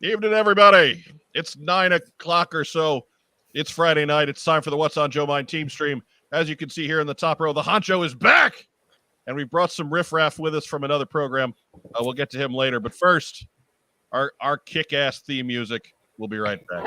Evening, everybody. It's 9 o'clock or so. It's Friday night. It's time for the What's on Joe Mind team stream. As you can see here in the top row, the honcho is back, and we brought some riffraff with us from another program. We'll get to him later, but first, our kick-ass theme music. We'll be right back.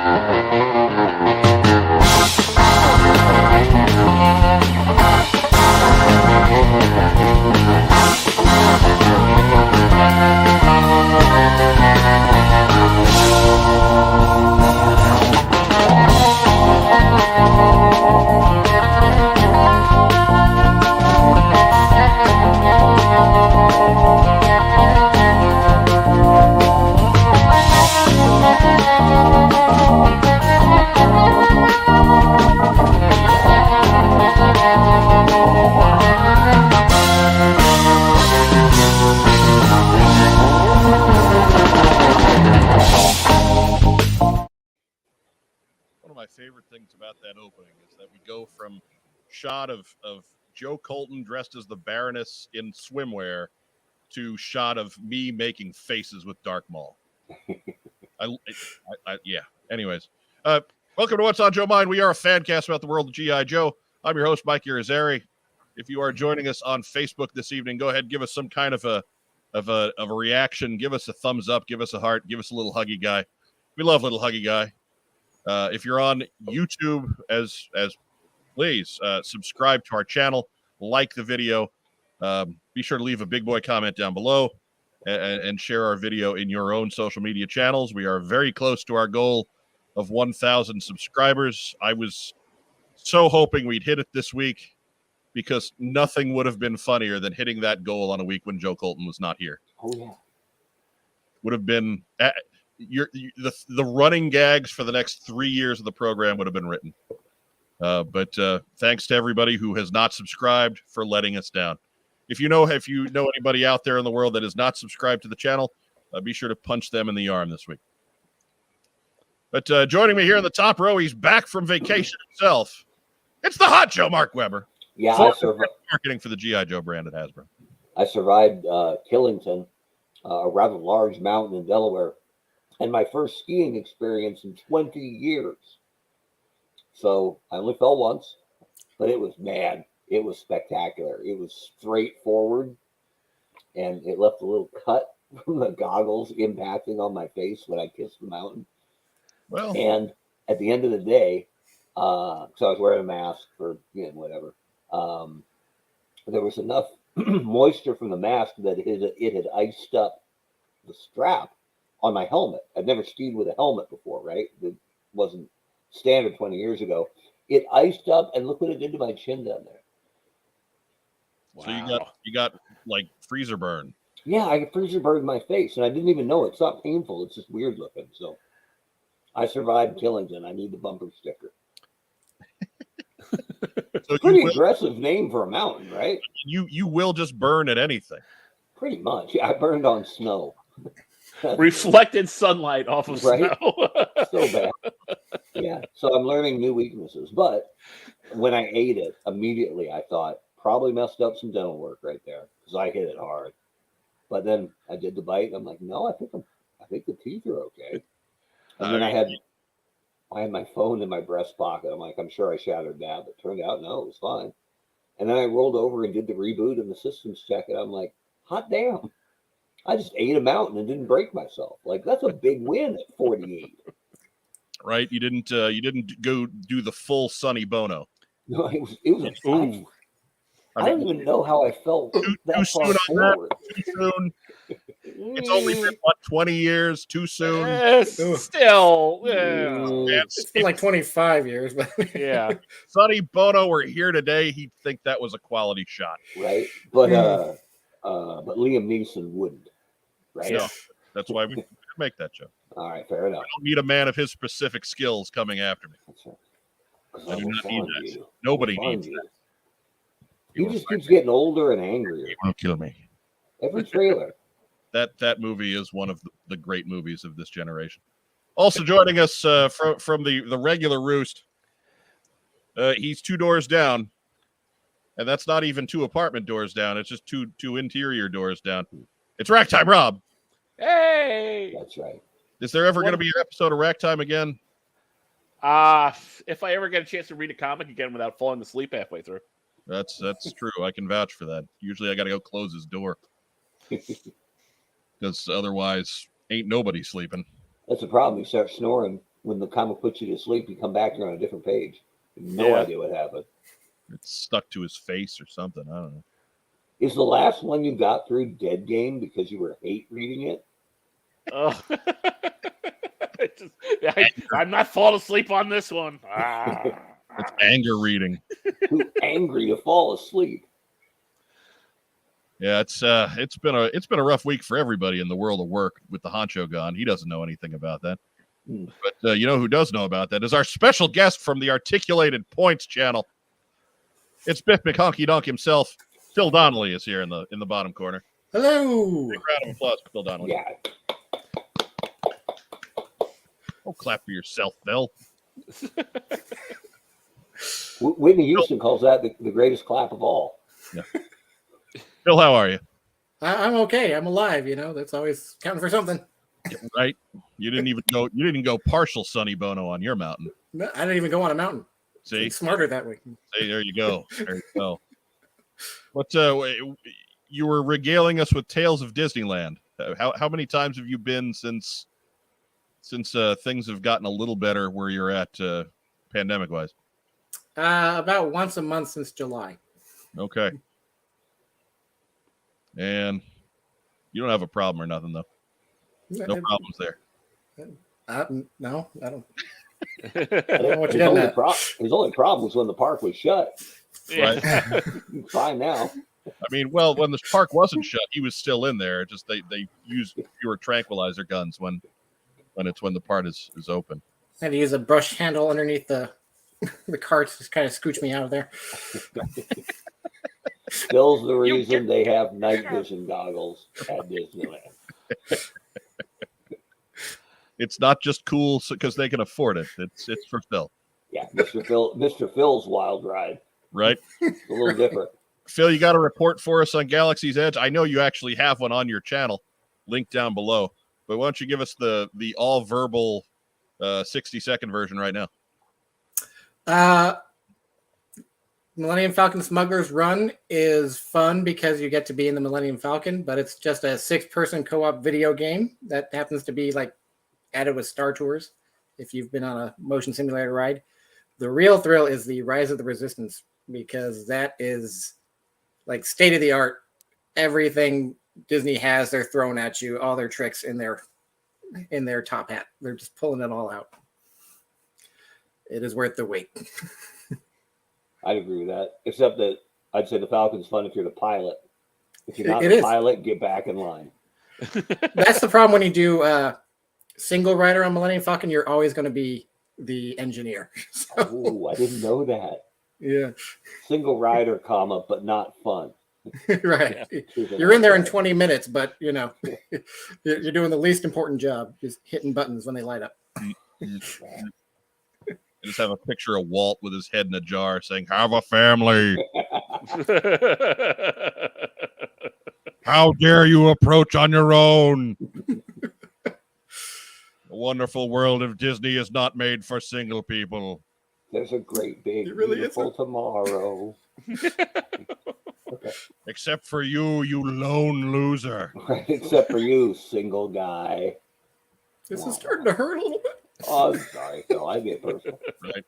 Favorite things about that opening is that we go from shot of Joe Colton dressed as the Baroness in swimwear to shot of me making faces with Dark Maul. Yeah. Anyways, welcome to What's on Joe Mind. We are a fan cast about the world of G.I. Joe. I'm your host, Mike Irizarry. If you are joining us on Facebook this evening, go ahead, give us some kind of a reaction. Give us a thumbs up. Give us a heart. Give us a little huggy guy. We love little huggy guy. If you're on YouTube, as please subscribe to our channel, like the video. Be sure to leave a big boy comment down below and share our video in your own social media channels. We are very close to our goal of 1,000 subscribers. I was so hoping we'd hit it this week because nothing would have been funnier than hitting that goal on a week when Joe Colton was not here. Oh, yeah. Would have been... the running gags for the next 3 years of the program would have been written. But thanks to everybody who has not subscribed for letting us down. If you know anybody out there in the world that is not subscribed to the channel, be sure to punch them in the arm this week. But joining me here in the top row, he's back from vacation himself. It's the hot Joe, Mark Weber. Yeah, I survived marketing for the G.I. Joe brand at Hasbro. I survived Killington, a rather large mountain in Delaware, and my first skiing experience in 20 years. So I only fell once, but it was mad. It was spectacular. It was straightforward, and it left a little cut from the goggles impacting on my face when I kissed the mountain. Well, and at the end of the day, so I was wearing a mask for whatever. There was enough moisture from the mask that it had iced up the strap on my helmet. I'd never skied with a helmet before, right? It wasn't standard 20 years ago. It iced up, and look what it did to my chin down there. So you got like freezer burn. Yeah, I freezer burned my face, and I didn't even know it. It's not painful. It's just weird looking. So I survived Killington. I need the bumper sticker. So pretty aggressive name for a mountain, right? You will just burn at anything. Pretty much. Yeah, I burned on snow. Reflected sunlight off of right? snow. So bad. Yeah. So I'm learning new weaknesses. But when I ate it, immediately I thought probably messed up some dental work right there because I hit it hard. But then I did the bite. And I'm like, no, I think the teeth are okay. And then I had my phone in my breast pocket. I'm like, I'm sure I shattered that, but it turned out no, it was fine. And then I rolled over and did the reboot and the systems check, and I'm like, hot damn. I just ate a mountain and didn't break myself. Like, that's a big win at 48. Right? You didn't go do the full Sonny Bono. No, it was I don't even know how I felt that far forward. Too soon. It's only been 20 years. Too soon. Still, it's been like 25 years, but yeah. Sonny Bono were here today. He'd think that was a quality shot, right? But Liam Neeson wouldn't. Right. No, that's why we make that joke. All right, fair enough. I don't need a man of his specific skills coming after me. That's right. I do not need that. Nobody needs that. He just keeps getting older and angrier. He won't kill me. Every trailer. That movie is one of the great movies of this generation. Also joining us from the regular roost, he's 2 doors down, and that's not even 2 apartment doors down. It's just two interior doors down. It's Ragtime Rob. Hey, that's right. Is there ever going to be an episode of Rack Time again? If I ever get a chance to read a comic again without falling asleep halfway through. That's true. I can vouch for that. Usually I got to go close his door because otherwise ain't nobody sleeping. That's the problem. You start snoring when the comic puts you to sleep. You come back, you're on a different page. No idea what happened. It's stuck to his face or something. I don't know. Is the last one you got through Dead Game because you were hate reading it? Oh. I'm not falling asleep on this one. It's anger reading. Too angry to fall asleep. Yeah, it's been a rough week for everybody in the world of work with the honcho gone. He doesn't know anything about that. But you know who does know about that is our special guest from the Articulated Points channel. It's Biff McHonky Dunk himself. Phil Donnelly is here in the bottom corner. Hello. Big round of applause for Phil Donnelly. Yeah. Oh, clap for yourself, Phil. Whitney Houston calls that the greatest clap of all. Yeah. Phil, how are you? I'm okay. I'm alive. You know, that's always counting for something. Right? You didn't go partial Sonny Bono on your mountain. No, I didn't even go on a mountain. See, I'm smarter that way. See, there you go. There you go. What you were regaling us with tales of Disneyland. How many times have you been since things have gotten a little better where you're at pandemic wise? About once a month since July. Okay. And you don't have a problem or nothing though. No problems there. No, I don't. I don't know what you're getting at. His only problem was when the park was shut. Right. Fine now. I mean, well, when the park wasn't shut, he was still in there. Just they use fewer tranquilizer guns when the part is open. I had to use a brush handle underneath the carts to kind of scooch me out of there. Phil's the reason they have night vision goggles at Disneyland. It's not just cool because they can afford it. It's for Phil. Yeah, Mr. Phil's wild ride. Right. It's a little different. Phil, you got a report for us on Galaxy's Edge? I know you actually have one on your channel, linked down below. But why don't you give us the all verbal 60-second version right now? Millennium Falcon Smuggler's Run is fun because you get to be in the Millennium Falcon, but it's just a 6-person co-op video game that happens to be like added with Star Tours if you've been on a motion simulator ride. The real thrill is the Rise of the Resistance because that is like state of the art. Everything Disney has, they're throwing at you, all their tricks in their top hat. They're just pulling it all out. It is worth the wait. I'd agree with that, except that I'd say the Falcon's fun if you're the pilot. If you're not the pilot, get back in line. That's the problem when you do single rider on Millennium Falcon. You're always going to be the engineer. Oh, I didn't know that. Yeah. Single rider, but not fun. Right. You're in there in 20 minutes, but you know, you're doing the least important job, just hitting buttons when they light up. I just have a picture of Walt with his head in a jar saying, "Have a family." How dare you approach on your own? The wonderful world of Disney is not made for single people. There's a great big really beautiful tomorrow. Okay. Except for you lone loser. Right, except for you, single guy. This is starting to hurt a little bit. Oh, I'm sorry, Phil. I get personal. Right.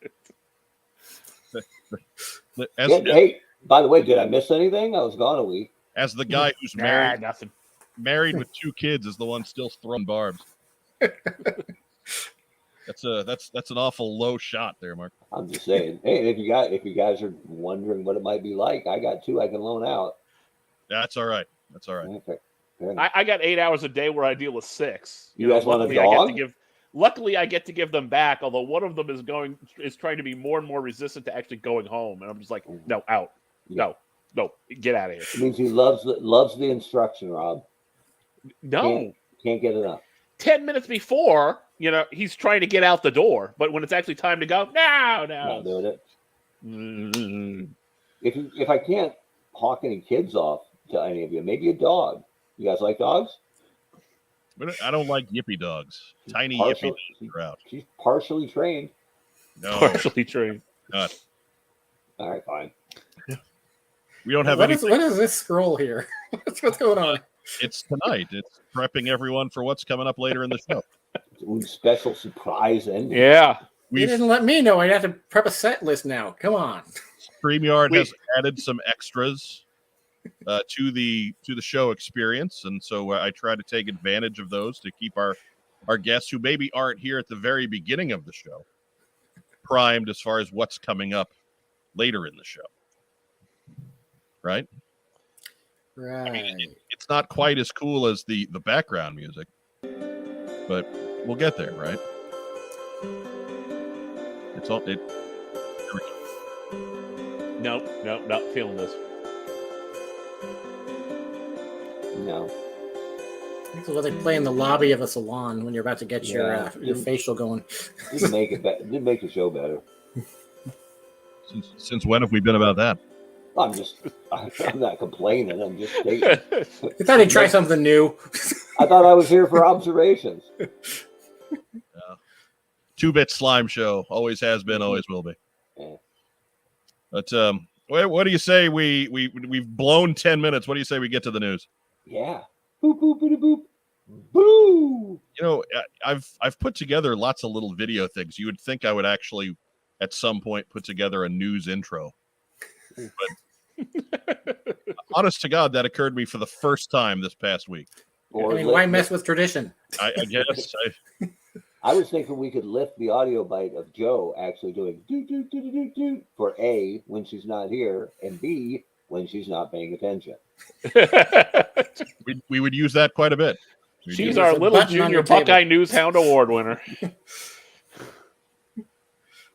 Hey, by the way, did I miss anything? I was gone a week. As the guy who's Nothing. married with 2 kids is the one still throwing barbs. That's an awful low shot there, Mark. I'm just saying. Hey, if you guys are wondering what it might be like, I got 2 I can loan out. That's all right. That's all right. Okay. I got 8 hours a day where I deal with 6. You guys want a dog? Luckily, I get to give them back. Although one of them is trying to be more and more resistant to actually going home, and I'm just like, no, out, no, get out of here. It means he loves the instruction, Rob. No, can't get enough. 10 minutes before, he's trying to get out the door, but when it's actually time to go, no. Not doing it. Mm-hmm. If I can't hawk any kids off to any of you, maybe a dog. You guys like dogs? But I don't like yippy dogs. Tiny Partial- yippy dogs are out. She's partially trained. No, Partially trained. not. All right, fine. We don't have What any. is this scroll here? What's going on? It's tonight. It's prepping everyone for what's coming up later in the show. Ooh, special surprise ending. Yeah. You We've didn't let me know. I have to prep a set list now. Come on. StreamYard has added some extras to the show experience, and so I try to take advantage of those to keep our guests who maybe aren't here at the very beginning of the show primed as far as what's coming up later in the show. Right? Right. I mean, it's not quite as cool as the background music, but we'll get there, right? It's all it. Nope, not feeling this. No. This is what they play in the lobby of a salon when you're about to get Yeah. your facial going. Didn't make it better. Didn't make the show better. Since when have we been about that? I'm not complaining. I'm just stating. I thought he'd try something new. I thought I was here for observations. 2-bit slime show. Always has been, always will be. Yeah. But what do you say we've blown 10 minutes? What do you say we get to the news? Yeah. Boop boop boop boop. Boo. You know, I've put together lots of little video things. You would think I would actually at some point put together a news intro. But honest to God, that occurred to me for the first time this past week. Or Why mess with tradition? I guess I was thinking we could lift the audio bite of Joe actually doing do do do do do do for A, when she's not here, and B, when she's not paying attention. we would use that quite a bit. She's our little junior Buckeye News Hound Award winner.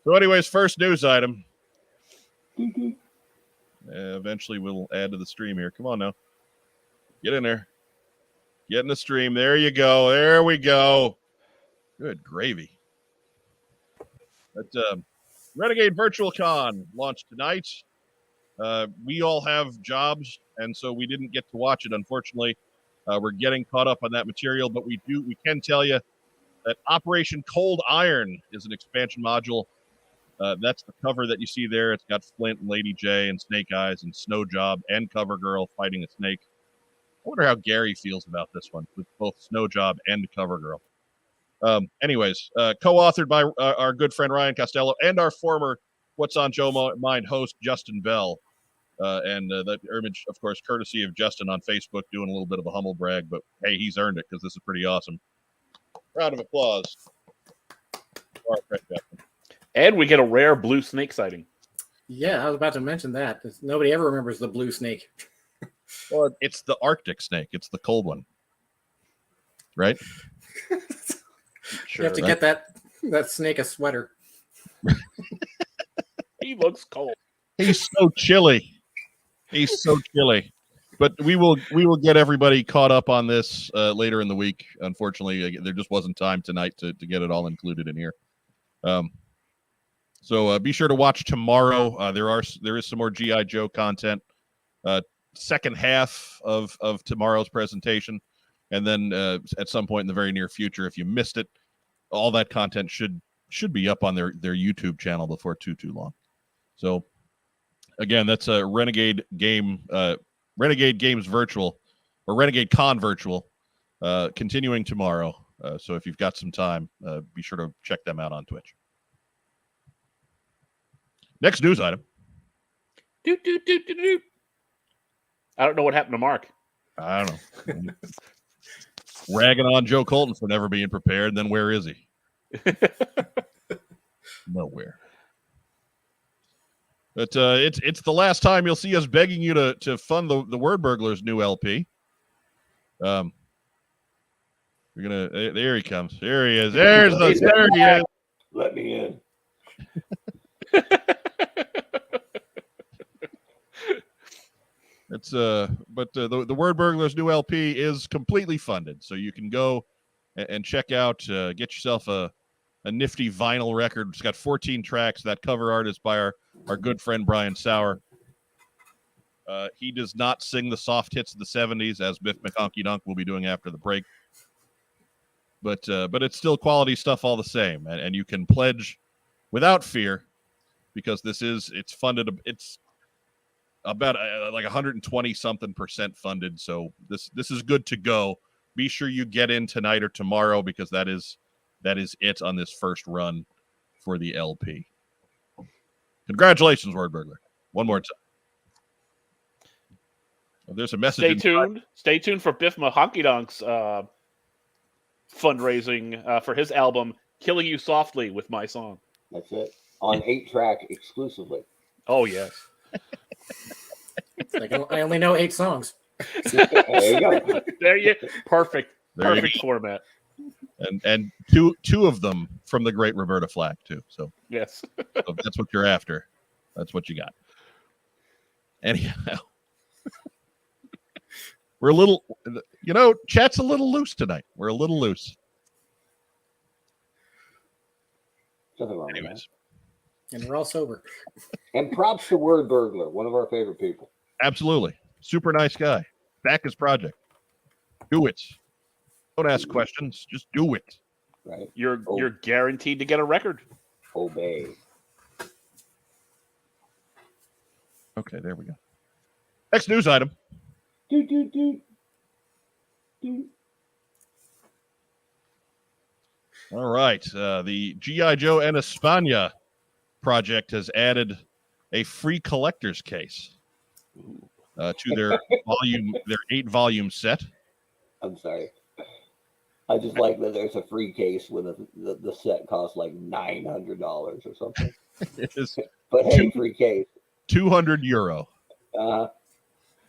So anyways, first news item. Do, do. Eventually we'll add to the stream here. Come on now. Get in there. Get in the stream. There you go. There we go. Good gravy. But Renegade Virtual Con launched tonight. We all have jobs, and so we didn't get to watch it, unfortunately. We're getting caught up on that material, but we can tell you that Operation Cold Iron is an expansion module. That's the cover that you see there. It's got Flint and Lady J and Snake Eyes and Snow Job and CoverGirl fighting a snake. I wonder how Gary feels about this one with both Snow Job and CoverGirl. Anyways, co-authored by our good friend Ryan Costello and our former What's on Joe Mind host Justin Bell. And that image, of course, courtesy of Justin on Facebook, doing a little bit of a humble brag, but hey, he's earned it because this is pretty awesome. Round of applause. All right, Justin. And we get a rare blue snake sighting. Yeah, I was about to mention that. Nobody ever remembers the blue snake. Well, it's the Arctic snake. It's the cold one. Right? Sure, you have to get that snake a sweater. He looks cold. He's so chilly. He's so chilly. But we will get everybody caught up on this later in the week. Unfortunately, there just wasn't time tonight to get it all included in here. So be sure to watch tomorrow. There is some more G.I. Joe content. Second half of tomorrow's presentation, and then at some point in the very near future, if you missed it, all that content should be up on their YouTube channel before too long. So again, that's a Renegade Games Virtual or Renegade Con Virtual continuing tomorrow. So if you've got some time, be sure to check them out on Twitch. Next news item. I don't know what happened to Mark. I don't know. Ragging on Joe Colton for never being prepared. Then where is he? Nowhere. But it's the last time you'll see us begging you to fund the Word Burglars' new LP. We're gonna. There he comes. There he is. There he is. Let me in. It's but the Word Burglars' new LP is completely funded, so you can go and check out, get yourself a nifty vinyl record. It's got 14 tracks. That cover art is by our good friend Brian Sauer. He does not sing the soft hits of the 70s, as Biff McHonky Dunk will be doing after the break. but it's still quality stuff all the same, and you can pledge without fear, because it's funded. It's about like 120 something % funded, so this is good to go. Be sure you get in tonight or tomorrow, because that is it on this first run for the LP. Congratulations, Word Burglar. One more time. There's a message. Stay tuned for Biff Mahonky Donk's fundraising for his album "Killing You Softly" with my song. That's it. On 8-track exclusively. Oh yes. It's like, I only know 8 songs. There you go. Perfect There you go. format. And two of them from the great Roberta Flack too. So yes, so that's what you're after. That's what you got. Anyhow, we're a little, chat's a little loose tonight. We're a little loose. Nothing wrong with Anyways, And we're all sober. that. And props to Word Burglar, one of our favorite people. absolutely, super nice guy. Back his project. Do it. Don't ask questions. Just do it. Right? you're guaranteed to get a record. Obey. Okay, there we go. Next news item. Do. All right. The G.I. Joe and Espana project has added a free collector's case to their 8-volume set. I'm sorry. I just like that there's a free case when the set costs like $900 or something. It is But hey, free case. €200. Uh,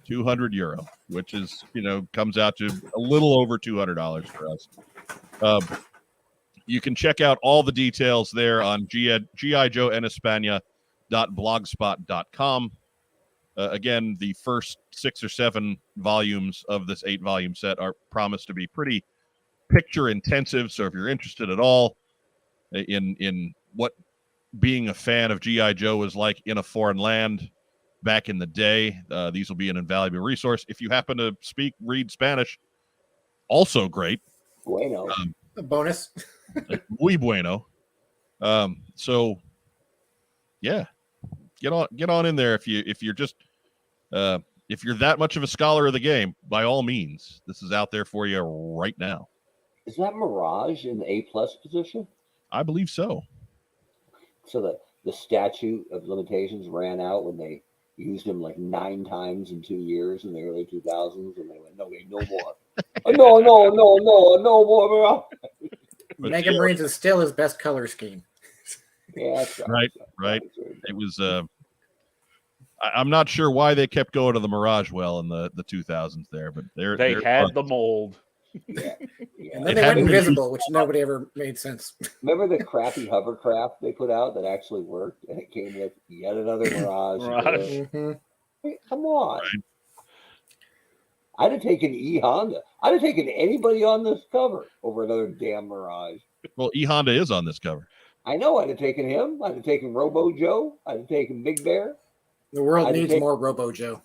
€200, which is, comes out to a little over $200 for us. You can check out all the details there on gijoeandespana.blogspot.com. Again, the first 6 or 7 volumes of this 8-volume set are promised to be pretty picture intensive. So if you're interested at all in what being a fan of G.I. Joe was like in a foreign land back in the day, these will be an invaluable resource. If you happen to read Spanish, also great. bueno. A bonus. Muy bueno. So yeah, get on in there if you're just if you're that much of a scholar of the game. By all means, this is out there for you right now. Is that Mirage in the A+ position? I believe so. So the statute of limitations ran out when they used him like 9 times in 2 years in the early 2000s, and they went, no more. No more. But Mega Marines is still his best color scheme. Yeah, right. It was. I'm not sure why they kept going to the Mirage well in the 2000s there, but They had the mold. Yeah. And then they went invisible, which nobody ever made sense. Remember the crappy hovercraft they put out that actually worked, and it came with yet another Mirage. Mm-hmm. Hey, come on. Right. I'd have taken Honda. I'd have taken anybody on this cover over another damn Mirage. Well, Honda is on this cover. I know. I'd have taken him. I'd have taken Robo Joe. I'd have taken Big Bear. The world needs more Robo Joe.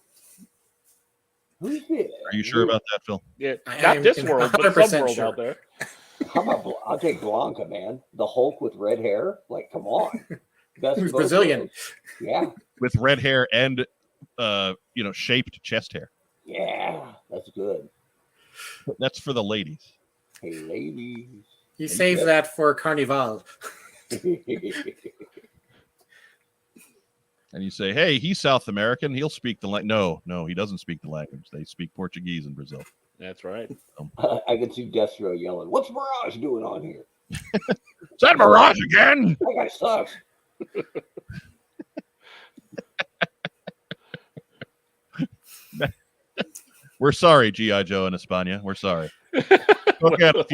Who's it? Are you sure about that, Phil? Yeah, I not am this world, but 100% some world sure. out there. How about I'll take Blanca, man. The Hulk with red hair. Like, come on. Best Who's of both Brazilian. worlds. Yeah. With red hair and shaped chest hair. Yeah. That's good. That's for the ladies. Hey, ladies. He saves that for Carnival. And you say, hey, he's South American. He'll speak the language. No, he doesn't speak the language. They speak Portuguese in Brazil. That's right. I can see Destro yelling, "What's Mirage doing on here? Is that Mirage again? That guy sucks." We're sorry, G.I. Joe and Espana. We're sorry. Look at if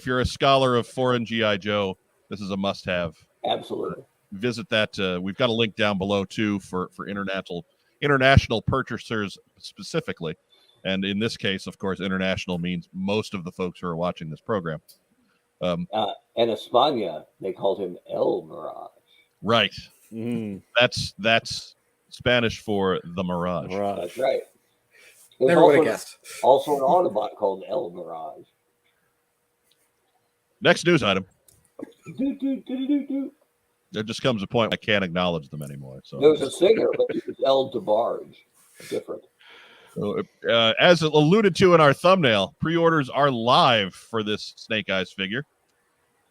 you're a scholar of foreign G.I. Joe, this is a must-have. Absolutely. Visit that. We've got a link down below too for international purchasers specifically, and in this case, of course, international means most of the folks who are watching this program. And Espana, they called him El Mirage. Right. Mm. That's Spanish for the Mirage. That's right. There's Never would have guessed. Also an Autobot called El Mirage. Next news item. Do, do, do, do, do. There just comes a point I can't acknowledge them anymore. So There was a singer, but he was El DeBarge. Different. So, as alluded to in our thumbnail, pre-orders are live for this Snake Eyes figure.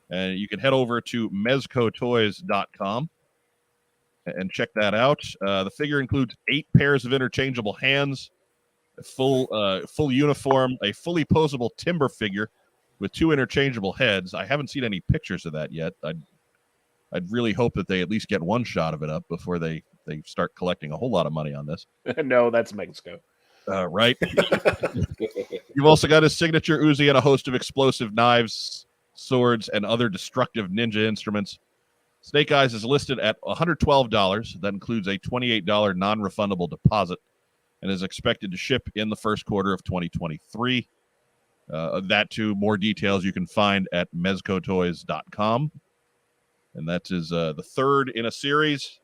And you can head over to mezcotoys.com and check that out. The figure includes 8 pairs of interchangeable hands, a full uniform, a fully posable timber figure with 2 interchangeable heads. I haven't seen any pictures of that yet. I'd really hope that they at least get one shot of it up before they start collecting a whole lot of money on this. No, that's Mexico. Right. You've also got his signature Uzi and a host of explosive knives, swords, and other destructive ninja instruments. Snake Eyes is listed at $112. That includes a $28 non-refundable deposit and is expected to ship in the first quarter of 2023. That too, more details you can find at mezcotoys.com. And that is the third in a series.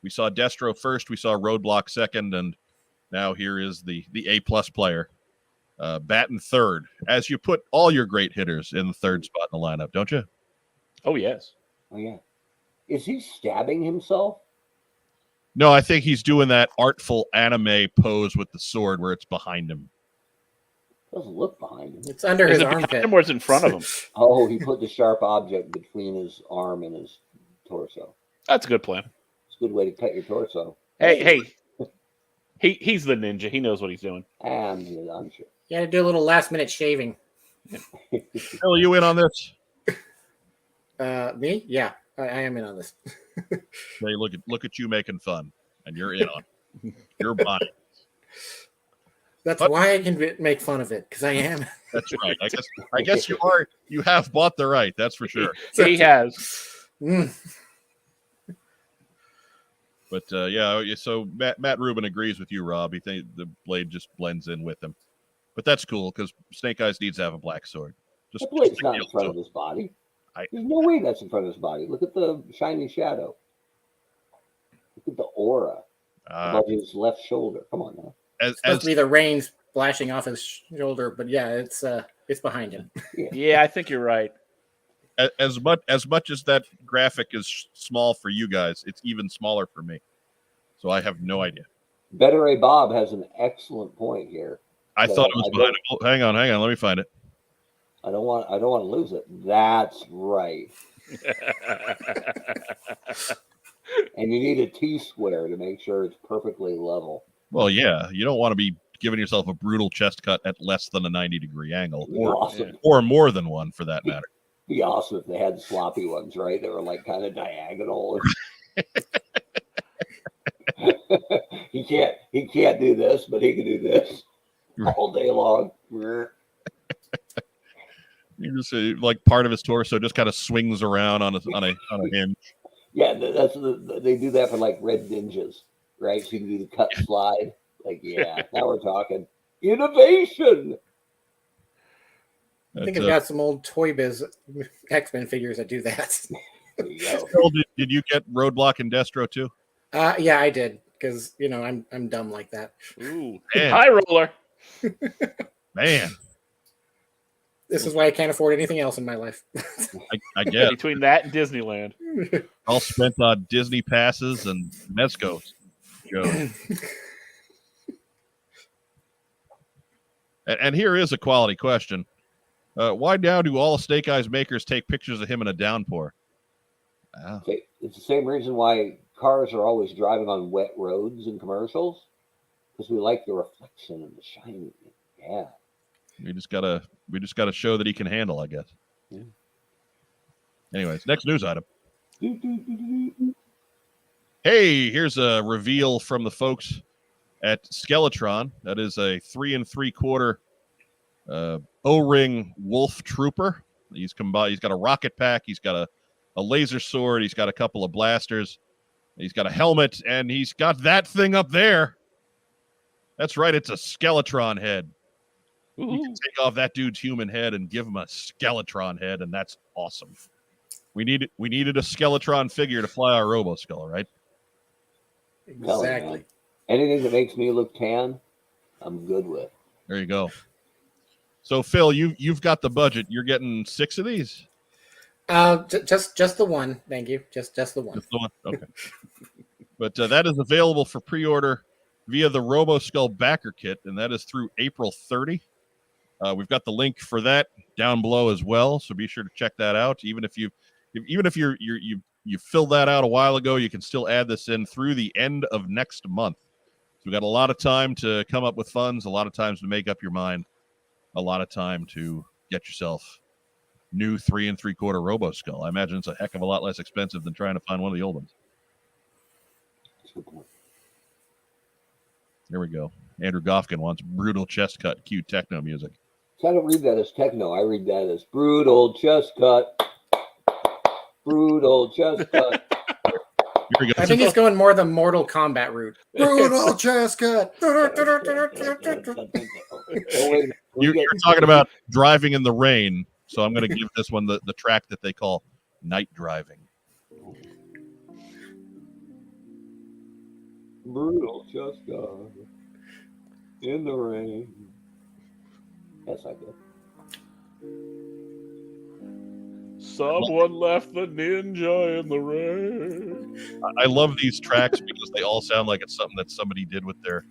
We saw Destro first, we saw Roadblock second, and now here is the A-plus player, batting third, as you put all your great hitters in the third spot in the lineup, don't you? Oh, yes. Oh, yeah. Is he stabbing himself? No, I think he's doing that artful anime pose with the sword where it's behind him. Doesn't look behind him. It's under Is his it behind armpit. him or is it in front of him? Oh, he put the sharp object between his arm and his torso. That's a good plan. It's a good way to cut your torso. Hey. He's the ninja. He knows what he's doing. I'm sure. You had to do a little last minute shaving. Phil, you in on this? Me? Yeah, I am in on this. Hey, look at you making fun, and you're in on it. You're buying. That's why I can make fun of it, because I am. That's right. I guess you are. You have bought the right. That's for sure. He has. But yeah. So Matt Rubin agrees with you, Rob. He thinks the blade just blends in with him. But that's cool because Snake Eyes needs to have a black sword. The blade's not in front of his body. There's no way that's in front of his body. Look at the shiny shadow. Look at the aura above his left shoulder. Come on now. It's supposed to be the rain splashing off his shoulder, but yeah, it's behind him. Yeah, I think you're right. As much as that graphic is small for you guys, it's even smaller for me. So I have no idea. Better A Bob has an excellent point here. I thought it was behind him. Hang on. Let me find it. I don't want to lose it. That's right. And you need a T-square to make sure it's perfectly level. Well, yeah, you don't want to be giving yourself a brutal chest cut at less than a 90-degree angle, or more than one for that matter. It'd be awesome if they had sloppy ones, right? They were like kind of diagonal. He can't do this, but he can do this all day long. You just like part of his torso just kind of swings around on a hinge. Yeah, they do that for like red ninjas, right? So you can do the cut slide. Like, yeah, now we're talking innovation. I think I've got some old Toy Biz X-Men figures that do that. Phil, did you get Roadblock and Destro too? Yeah, I did because I'm dumb like that. Ooh, high roller. Man, this is why I can't afford anything else in my life. I guess between that and Disneyland, all spent on Disney passes and Mezco. And here is a quality question. Why now do all Snake Eyes makers take pictures of him in a downpour? Wow. It's the same reason why cars are always driving on wet roads in commercials, because we like the reflection and the shiny. Yeah. We just gotta show that he can handle, I guess. Yeah. Anyways, next news item. Hey, here's a reveal from the folks at Skeletron. That is a 3 3/4 O-ring wolf trooper. He's got a rocket pack. He's got a laser sword. He's got a couple of blasters. He's got a helmet, and he's got that thing up there. That's right. It's a Skeletron head. You can take off that dude's human head and give him a Skeletron head, and that's awesome. We needed a Skeletron figure to fly our Robo Skull, right? Exactly. Anything that makes me look tan, I'm good with. There you go. So Phil, you've got the budget. You're getting 6 of these. Just the one. Thank you. Just the one. Just the one. Okay. But that is available for pre-order via the Robo Skull backer kit, and that is through April 30. We've got the link for that down below as well, so be sure to check that out. Even if you filled that out a while ago, you can still add this in through the end of next month. So we've got a lot of time to come up with funds, a lot of times to make up your mind, a lot of time to get yourself new 3 3/4 Robo Skull. I imagine it's a heck of a lot less expensive than trying to find one of the old ones. There we go. Andrew Goffkin wants brutal chest cut, cute techno music. So I don't read that as techno. I read that as brutal chest cut. Brutal chest cut. Here we go. I think he's going more the Mortal Kombat route. Brutal chest cut. You're talking about driving in the rain, so I'm going to give this one the track that they call night driving. Brutal chest cut. In the rain. Yes, I did. Someone left the ninja in the rain. I love these tracks because they all sound like it's something that somebody did with their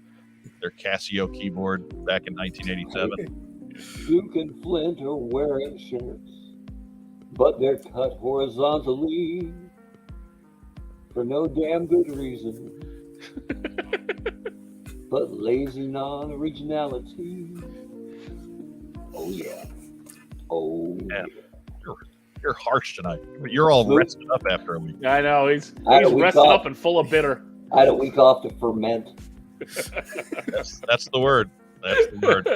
Casio keyboard back in 1987. Duke and Flint are wearing shirts, but they're cut horizontally for no damn good reason, but lazy non-originality. Oh yeah. Oh yeah. You're harsh tonight, but you're all rested up after a week. I know he's rested up and full of bitter. I had a week off to ferment. That's the word. That's the word.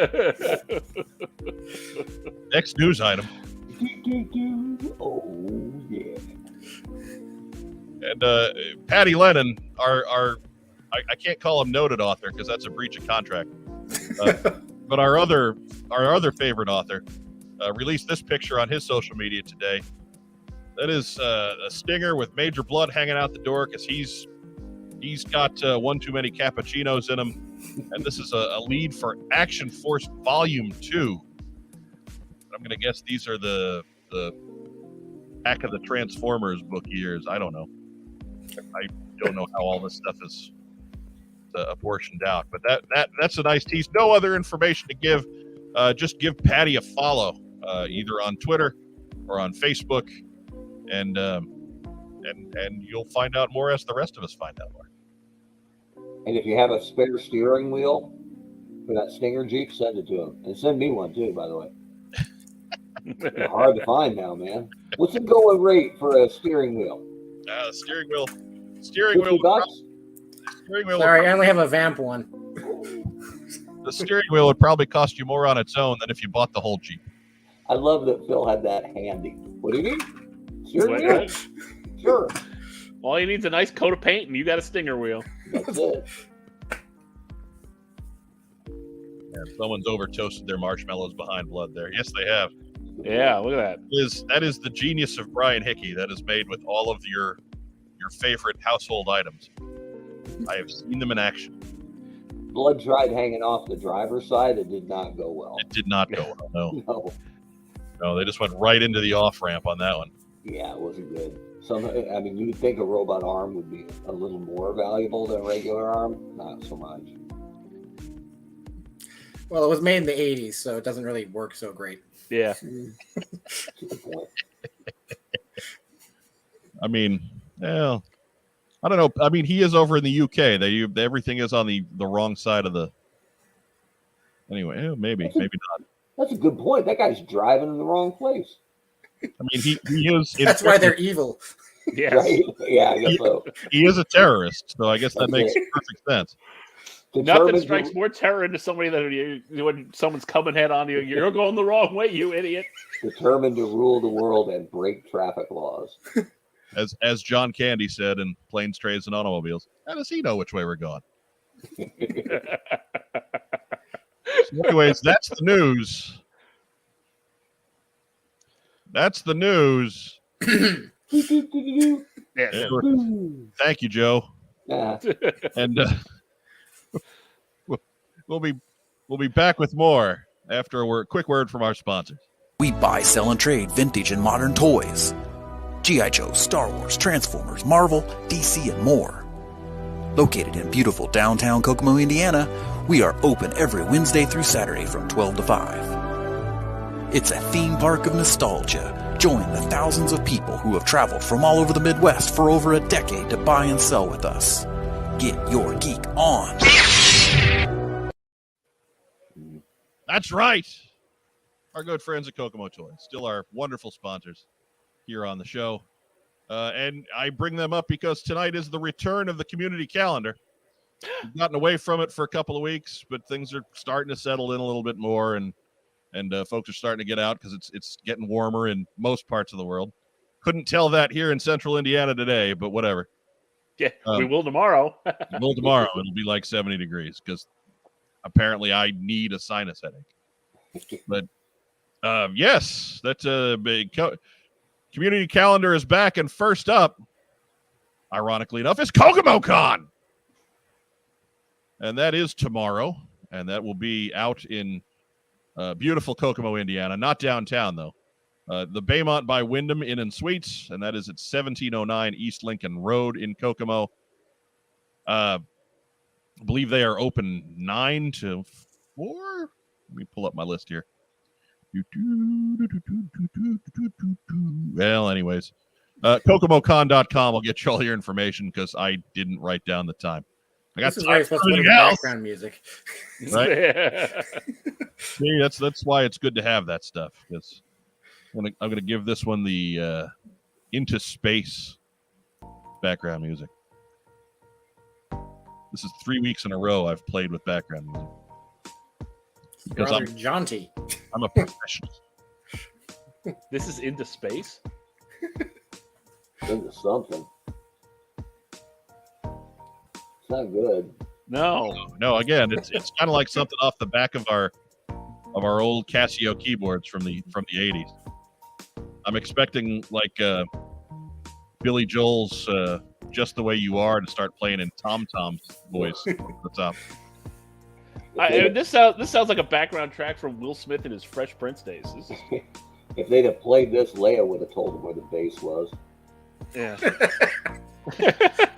Next news item. Oh yeah. And Patty Lennon, I can't call him noted author because that's a breach of contract. But our other favorite author released this picture on his social media today. That is a stinger with major blood hanging out the door because he's got one too many cappuccinos in him. And this is a lead for Action Force Volume 2. I'm going to guess these are the Attack of the Transformers book years. I don't know. I don't know how all this stuff is apportioned out, but that's a nice tease. No other information to give. Just give Patty a follow, either on Twitter or on Facebook, and you'll find out more as the rest of us find out more. And if you have a spare steering wheel for that Stinger Jeep, send it to him, and send me one too, by the way. They're hard to find now, man. What's the going rate for a steering wheel? Steering wheel. Sorry, I only have a Vamp one. The steering wheel would probably cost you more on its own than if you bought the whole Jeep. I love that Phil had that handy. What do you need? Steering wheel? Sure. All you need is a nice coat of paint, and you got a Stinger wheel. That's it. Yeah, someone's over toasted their marshmallows behind blood there. Yes, they have. Yeah, look at that. That is the genius of Brian Hickey. That is made with all of your favorite household items. I have seen them in action. Blood tried hanging off the driver's side. It did not go well. It did not go well. No. No, they just went right into the off ramp on that one. Yeah, it wasn't good. I mean, you would think a robot arm would be a little more valuable than a regular arm. Not so much. Well, it was made in the 80s, so it doesn't really work so great. Yeah. That's a good point. I mean, well, I don't know. I mean, he is over in the UK. Everything is on the wrong side of the. Anyway, maybe not. That's a good point. That guy's driving in the wrong place. I mean, he is. That's why they're evil. Yes. Right? Yeah, I guess so. He is a terrorist, so I guess that makes perfect sense. Nothing strikes more terror into somebody than when someone's coming head on you. You're going the wrong way, you idiot. Determined to rule the world and break traffic laws. As John Candy said in Planes, Trains, and Automobiles, how does he know which way we're going? So anyways, that's the news. That's the news. Yeah. Thank you, Joe. Yeah. And we'll be back with more after a quick word from our sponsors. We buy, sell, and trade vintage and modern toys. G.I. Joe, Star Wars, Transformers, Marvel, DC, and more. Located in beautiful downtown Kokomo, Indiana, we are open every Wednesday through Saturday from 12 to 5. It's a theme park of nostalgia. Join the thousands of people who have traveled from all over the Midwest for over a decade to buy and sell with us. Get your geek on. That's right. Our good friends at Kokomo Toys, still our wonderful sponsors here on the show. And I bring them up because tonight is the return of the community calendar. We've gotten away from it for a couple of weeks, but things are starting to settle in a little bit more, and folks are starting to get out because it's getting warmer in most parts of the world. Couldn't tell that here in central Indiana today, but whatever. Yeah, we will tomorrow. We will tomorrow. It'll be like 70 degrees because apparently I need a sinus headache. But yes, that's a big community calendar is back, and first up, ironically enough, is KokomoCon. And that is tomorrow, and that will be out in beautiful Kokomo, Indiana. Not downtown, though. The Baymont by Wyndham Inn and Suites, and that is at 1709 East Lincoln Road in Kokomo. I believe they are open 9 to 4. Let me pull up my list here. Well, anyways, KokomoCon.com will get you all your information because I didn't write down the time. I got this is where you're supposed to put background music. Right? See, that's why it's good to have that stuff. Because I'm gonna give this one the Into Space background music. This is 3 weeks in a row I've played with background music. Because rather jaunty. I'm a professional. This is Into Space? Into something. It's not good. No. Again, it's kind of like something off the back of our old Casio keyboards from the 80s. I'm expecting like Billy Joel's "Just the Way You Are" to start playing in Tom Tom's voice at the top. This sounds like a background track from Will Smith in his Fresh Prince days. If they'd have played this, Leia would have told them where the bass was. Yeah.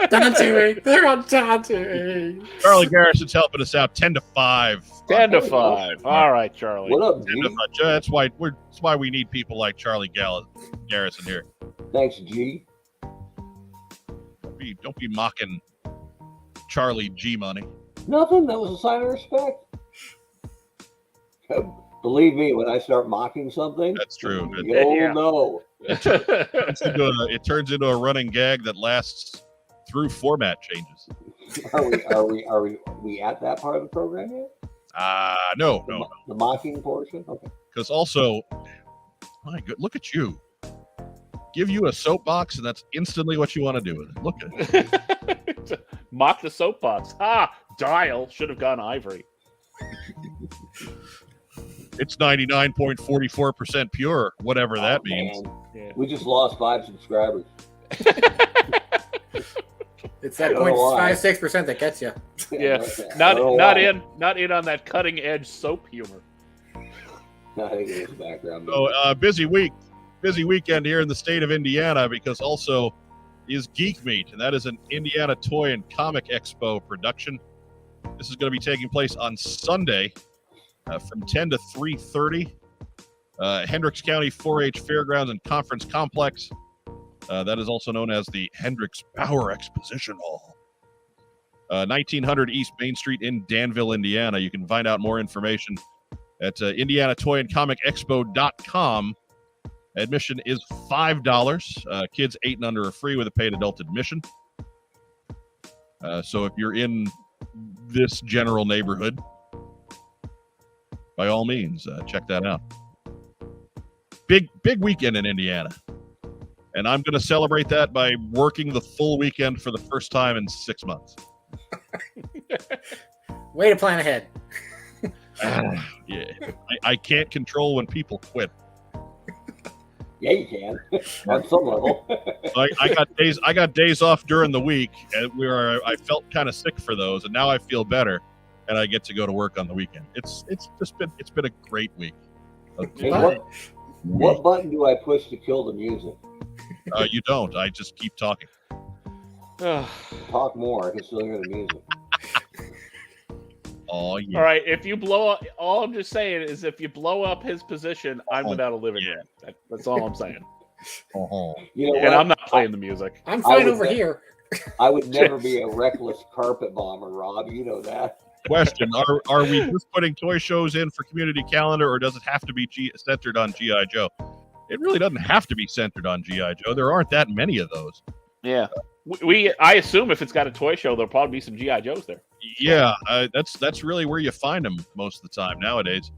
Dante, they're on Dante. Charlie Garrison's helping us out 10 to 5. 10 to 5. All right, Charlie. What up, 10 G? to 5. That's why we need people like Charlie Garrison here. Thanks, G. Don't be mocking Charlie G Money. Nothing. That was a sign of respect. Believe me, when I start mocking something, That's true. you'll know. It turns into a running gag that lasts through format changes. Are we at that part of the program yet? No. The mocking portion? Okay. Because also, my good, look at you. Give you a soapbox, and that's instantly what you want to do with it. Look at it. Mock the soapbox. Dial should have gone ivory. It's 99.44% pure, whatever that means. Yeah. We just lost 5 subscribers. It's that 0.56% that gets you. Yeah, not in on that cutting edge soap humor. I think it was background. So busy weekend here in the state of Indiana, because also is Geek Meet, and that is an Indiana Toy and Comic Expo production. This is going to be taking place on Sunday from 10 to 3:30. Hendricks County 4-H Fairgrounds and Conference Complex. That is also known as the Hendricks Bauer Exposition Hall. 1900 East Main Street in Danville, Indiana. You can find out more information at IndianaToyAndComicExpo.com. Admission is $5. Kids 8 and under are free with a paid adult admission. So if you're in this general neighborhood, by all means, check that out. Big weekend in Indiana. And I'm going to celebrate that by working the full weekend for the first time in 6 months. Way to plan ahead. Yeah, I can't control when people quit. Yeah, you can on some level. I got days off during the week, and I felt kind of sick for those, and now I feel better. and I get to go to work on the weekend. It's been a great week. Hey, what button do I push to kill the music? You don't. I just keep talking. Talk more. I can still hear the music. Oh yeah. All right, if you blow up, all I'm just saying is if you blow up his position, I'm without a living room. That's all I'm saying. You know And what? I'm not playing the music. I'm fine over here. I would never be a reckless carpet bomber, Rob. You know that. Question: Are we just putting toy shows in for community calendar, or does it have to be centered on GI Joe? It really doesn't have to be centered on GI Joe. There aren't that many of those. Yeah, I assume if it's got a toy show, there'll probably be some GI Joes there. Yeah, that's really where you find them most of the time nowadays.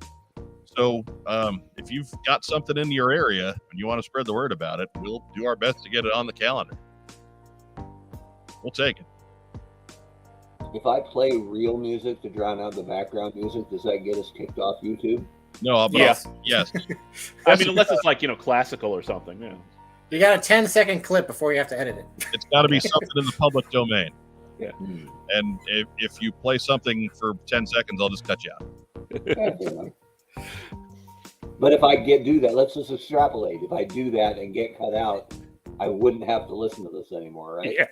So if you've got something in your area and you want to spread the word about it, we'll do our best to get it on the calendar. We'll take it. If I play real music to drown out the background music, does that get us kicked off YouTube? No, but Yes. yes. I mean, unless it's like classical or something. Yeah. You got a 10-second clip before you have to edit it. It's got to be something in the public domain. Yeah. And if you play something for 10 seconds, I'll just cut you out. But if I do that, let's just extrapolate. If I do that and get cut out, I wouldn't have to listen to this anymore, right? Yeah.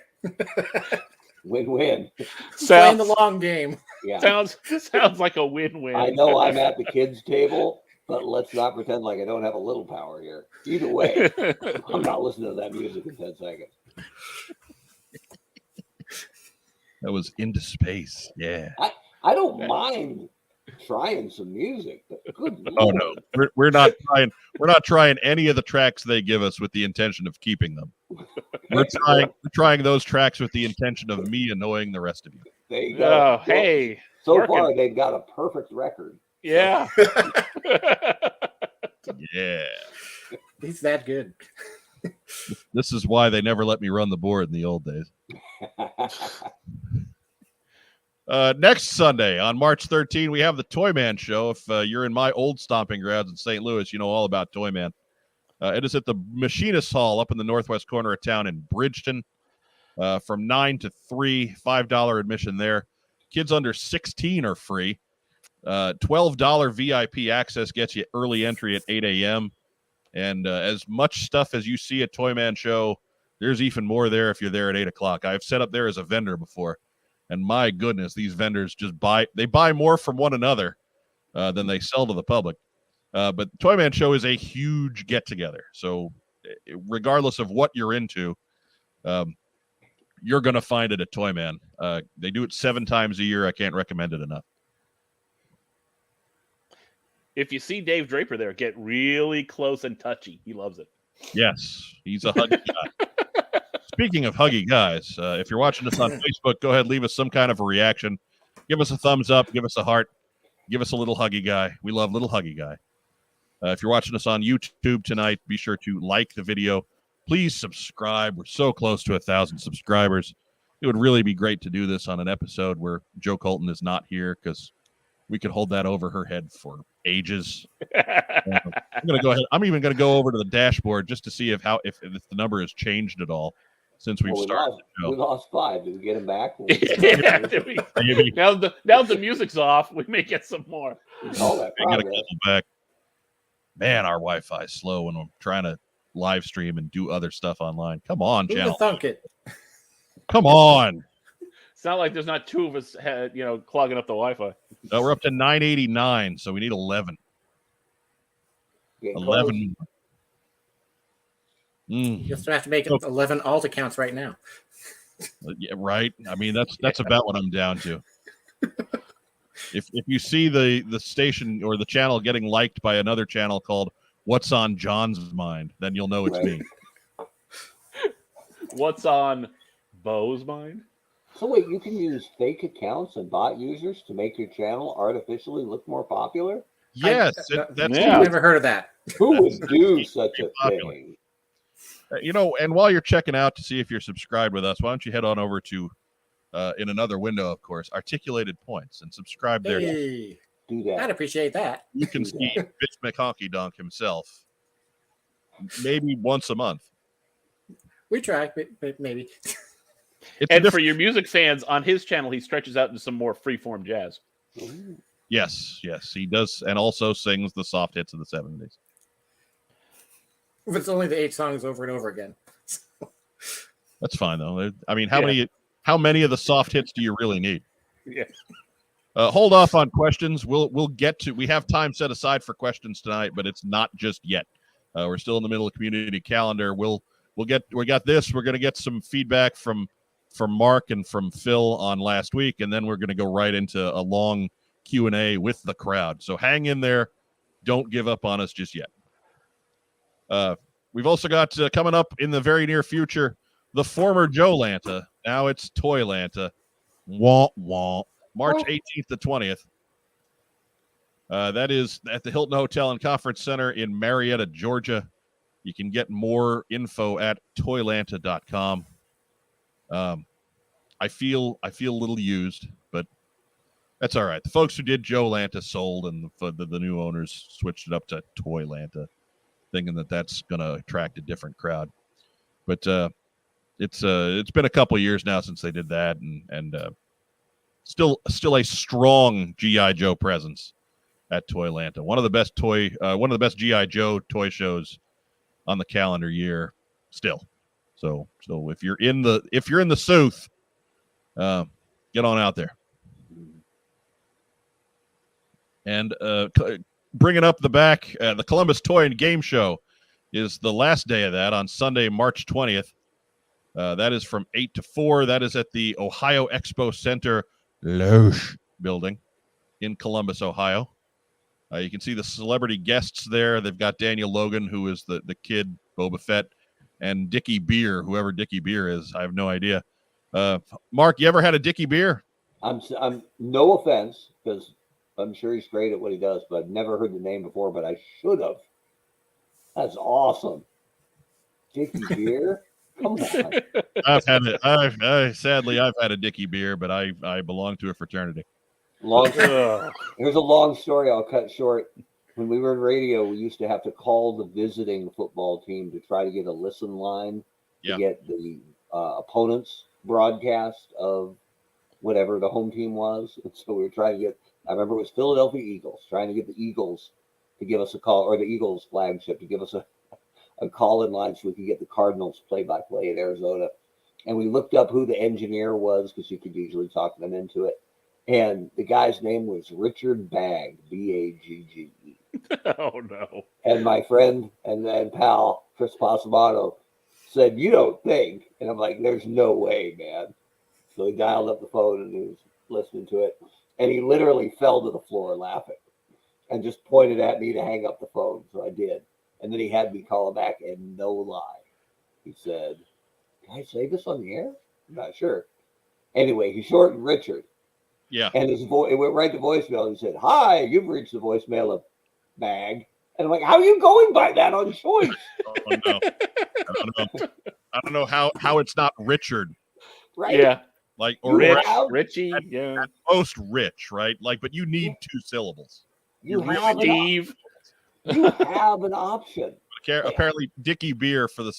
Win-win. Playing the long game. Yeah. Sounds like a win-win. I know I'm at the kids' table, but let's not pretend like I don't have a little power here. Either way, I'm not listening to that music in 10 seconds. That was Into Space. Yeah. I don't mind trying some music, but good Oh Lord. no, we're not trying. We're not trying any of the tracks they give us with the intention of keeping them. We're trying those tracks with the intention of me annoying the rest of you. There you go. Oh, hey. So working. far, they've got a perfect record. Yeah. Yeah. He's that good. This is why they never let me run the board in the old days. Next Sunday on March 13, we have the Toyman Show. If you're in my old stomping grounds in St. Louis, you know all about Toyman. It is at the Machinist Hall up in the northwest corner of town in Bridgeton from 9 to 3, $5 admission there. Kids under 16 are free. $12 VIP access gets you early entry at 8 a.m. And as much stuff as you see at Toyman Show, there's even more there if you're there at 8 o'clock. I've set up there as a vendor before. And my goodness, these vendors just buy more from one another than they sell to the public. But the Toyman Show is a huge get-together. So regardless of what you're into, you're going to find it at Toyman. They do it 7 times a year. I can't recommend it enough. If you see Dave Draper there, get really close and touchy. He loves it. Yes, he's a huggy guy. Speaking of huggy guys, if you're watching this on Facebook, go ahead, leave us some kind of a reaction. Give us a thumbs up, give us a heart, give us a little huggy guy. We love little huggy guy. If you're watching us on YouTube tonight, be sure to like the video. Please subscribe. We're so close to 1,000 subscribers. It would really be great to do this on an episode where Joe Colton is not here because we could hold that over her head for ages. I'm gonna go ahead. I'm even gonna go over to the dashboard just to see if the number has changed at all since we've started. We lost 5. Did we get him back? Yeah, now the music's off. We may get some more. All that I gotta progress. go back. Man, our Wi-Fi is slow when I'm trying to live stream and do other stuff online. Come on, Who'd channel. have thunk it? Come on. It's not like there's not 2 of us, clogging up the Wi-Fi. No, we're up to 989, so we need 11. Getting 11. You just have to make 11 alt accounts right now. Yeah, right. I mean, that's about what I'm down to. If you see the station or the channel getting liked by another channel called What's on John's Mind, then you'll know it's me. What's on Bo's mind? So wait, you can use fake accounts and bot users to make your channel artificially look more popular? Yes, that's Yeah. I've never heard of that. Who would do such a Popular. thing? And while you're checking out to see if you're subscribed with us, why don't you head on over to in another window, of course, Articulated Points, and subscribe there. Hey, Do I'd that. appreciate that. You can see Bitch McHonky Donk himself maybe once a month. We try, but maybe. It's And for your music fans, on his channel, he stretches out into some more freeform jazz. Ooh. Yes, he does, and also sings the soft hits of the 70s. If it's only the 8 songs over and over again. That's fine though. I mean, how many of the soft hits do you really need? Yeah. Hold off on questions. We'll get to. We have time set aside for questions tonight, but it's not just yet. We're still in the middle of community calendar. We got this. We're going to get some feedback from Mark and from Phil on last week, and then we're going to go right into a long Q&A with the crowd. So hang in there. Don't give up on us just yet. We've also got coming up in the very near future the former Joe Lanta. Now it's Toy Lanta. Wah wah. March 18th to 20th. That is at the Hilton Hotel and Conference Center in Marietta, Georgia. You can get more info at toylanta.com. I feel a little used, but that's all right. The folks who did Joe Lanta sold, and the new owners switched it up to Toy Lanta, thinking that that's going to attract a different crowd. But it's been a couple years now since they did that, and still a strong G.I. Joe presence at Toy Lanta. One of the best G.I. Joe toy shows on the calendar year still. So if you're in the South, get on out there. And bringing up the back, the Columbus Toy and Game Show is the last day of that on Sunday, March 20th. That is from 8 to 4. That is at the Ohio Expo Center Loesch building in Columbus, Ohio. You can see the celebrity guests there. They've got Daniel Logan, who is the kid Boba Fett, and Dickie Beer, whoever Dickie Beer is. I have no idea. Mark, you ever had a Dickie Beer? I'm no offense, because I'm sure he's great at what he does, but I've never heard the name before, but I should have. That's awesome. Dickie Beer? Come on. I've had it. Sadly, I've had a Dickie Beer, but I belong to a fraternity. Here's a long story I'll cut short. When we were in radio, we used to have to call the visiting football team to try to get a listen line to get the opponent's broadcast of whatever the home team was. And so we were trying to get, I remember it was Philadelphia Eagles, trying to get the Eagles to give us a call, or the Eagles flagship to give us a call in line so we could get the Cardinals play-by-play in Arizona. And we looked up who the engineer was, because you could usually talk them into it. And the guy's name was Richard Bagge, Bagge. Oh, no. And my friend and pal, Chris Passamano, said, "You don't think?" And I'm like, "There's no way, man." So he dialed up the phone and he was listening to it. And he literally fell to the floor laughing and just pointed at me to hang up the phone. So I did. And then he had me call him back, and no lie, he said, "Can I say this on the air?" I'm not sure. Anyway, he shortened Richard. Yeah. And his voice, it went right to voicemail. He said, "Hi, you've reached the voicemail of Bagge." And I'm like, "How are you going by that on choice?" Oh, no. I don't know how it's not Richard. Right? Yeah. Like, or Richie, yeah. At most Rich, right? Like, but you need 2 syllables. You really have Steve. You have an option. Apparently, Dickie Beer for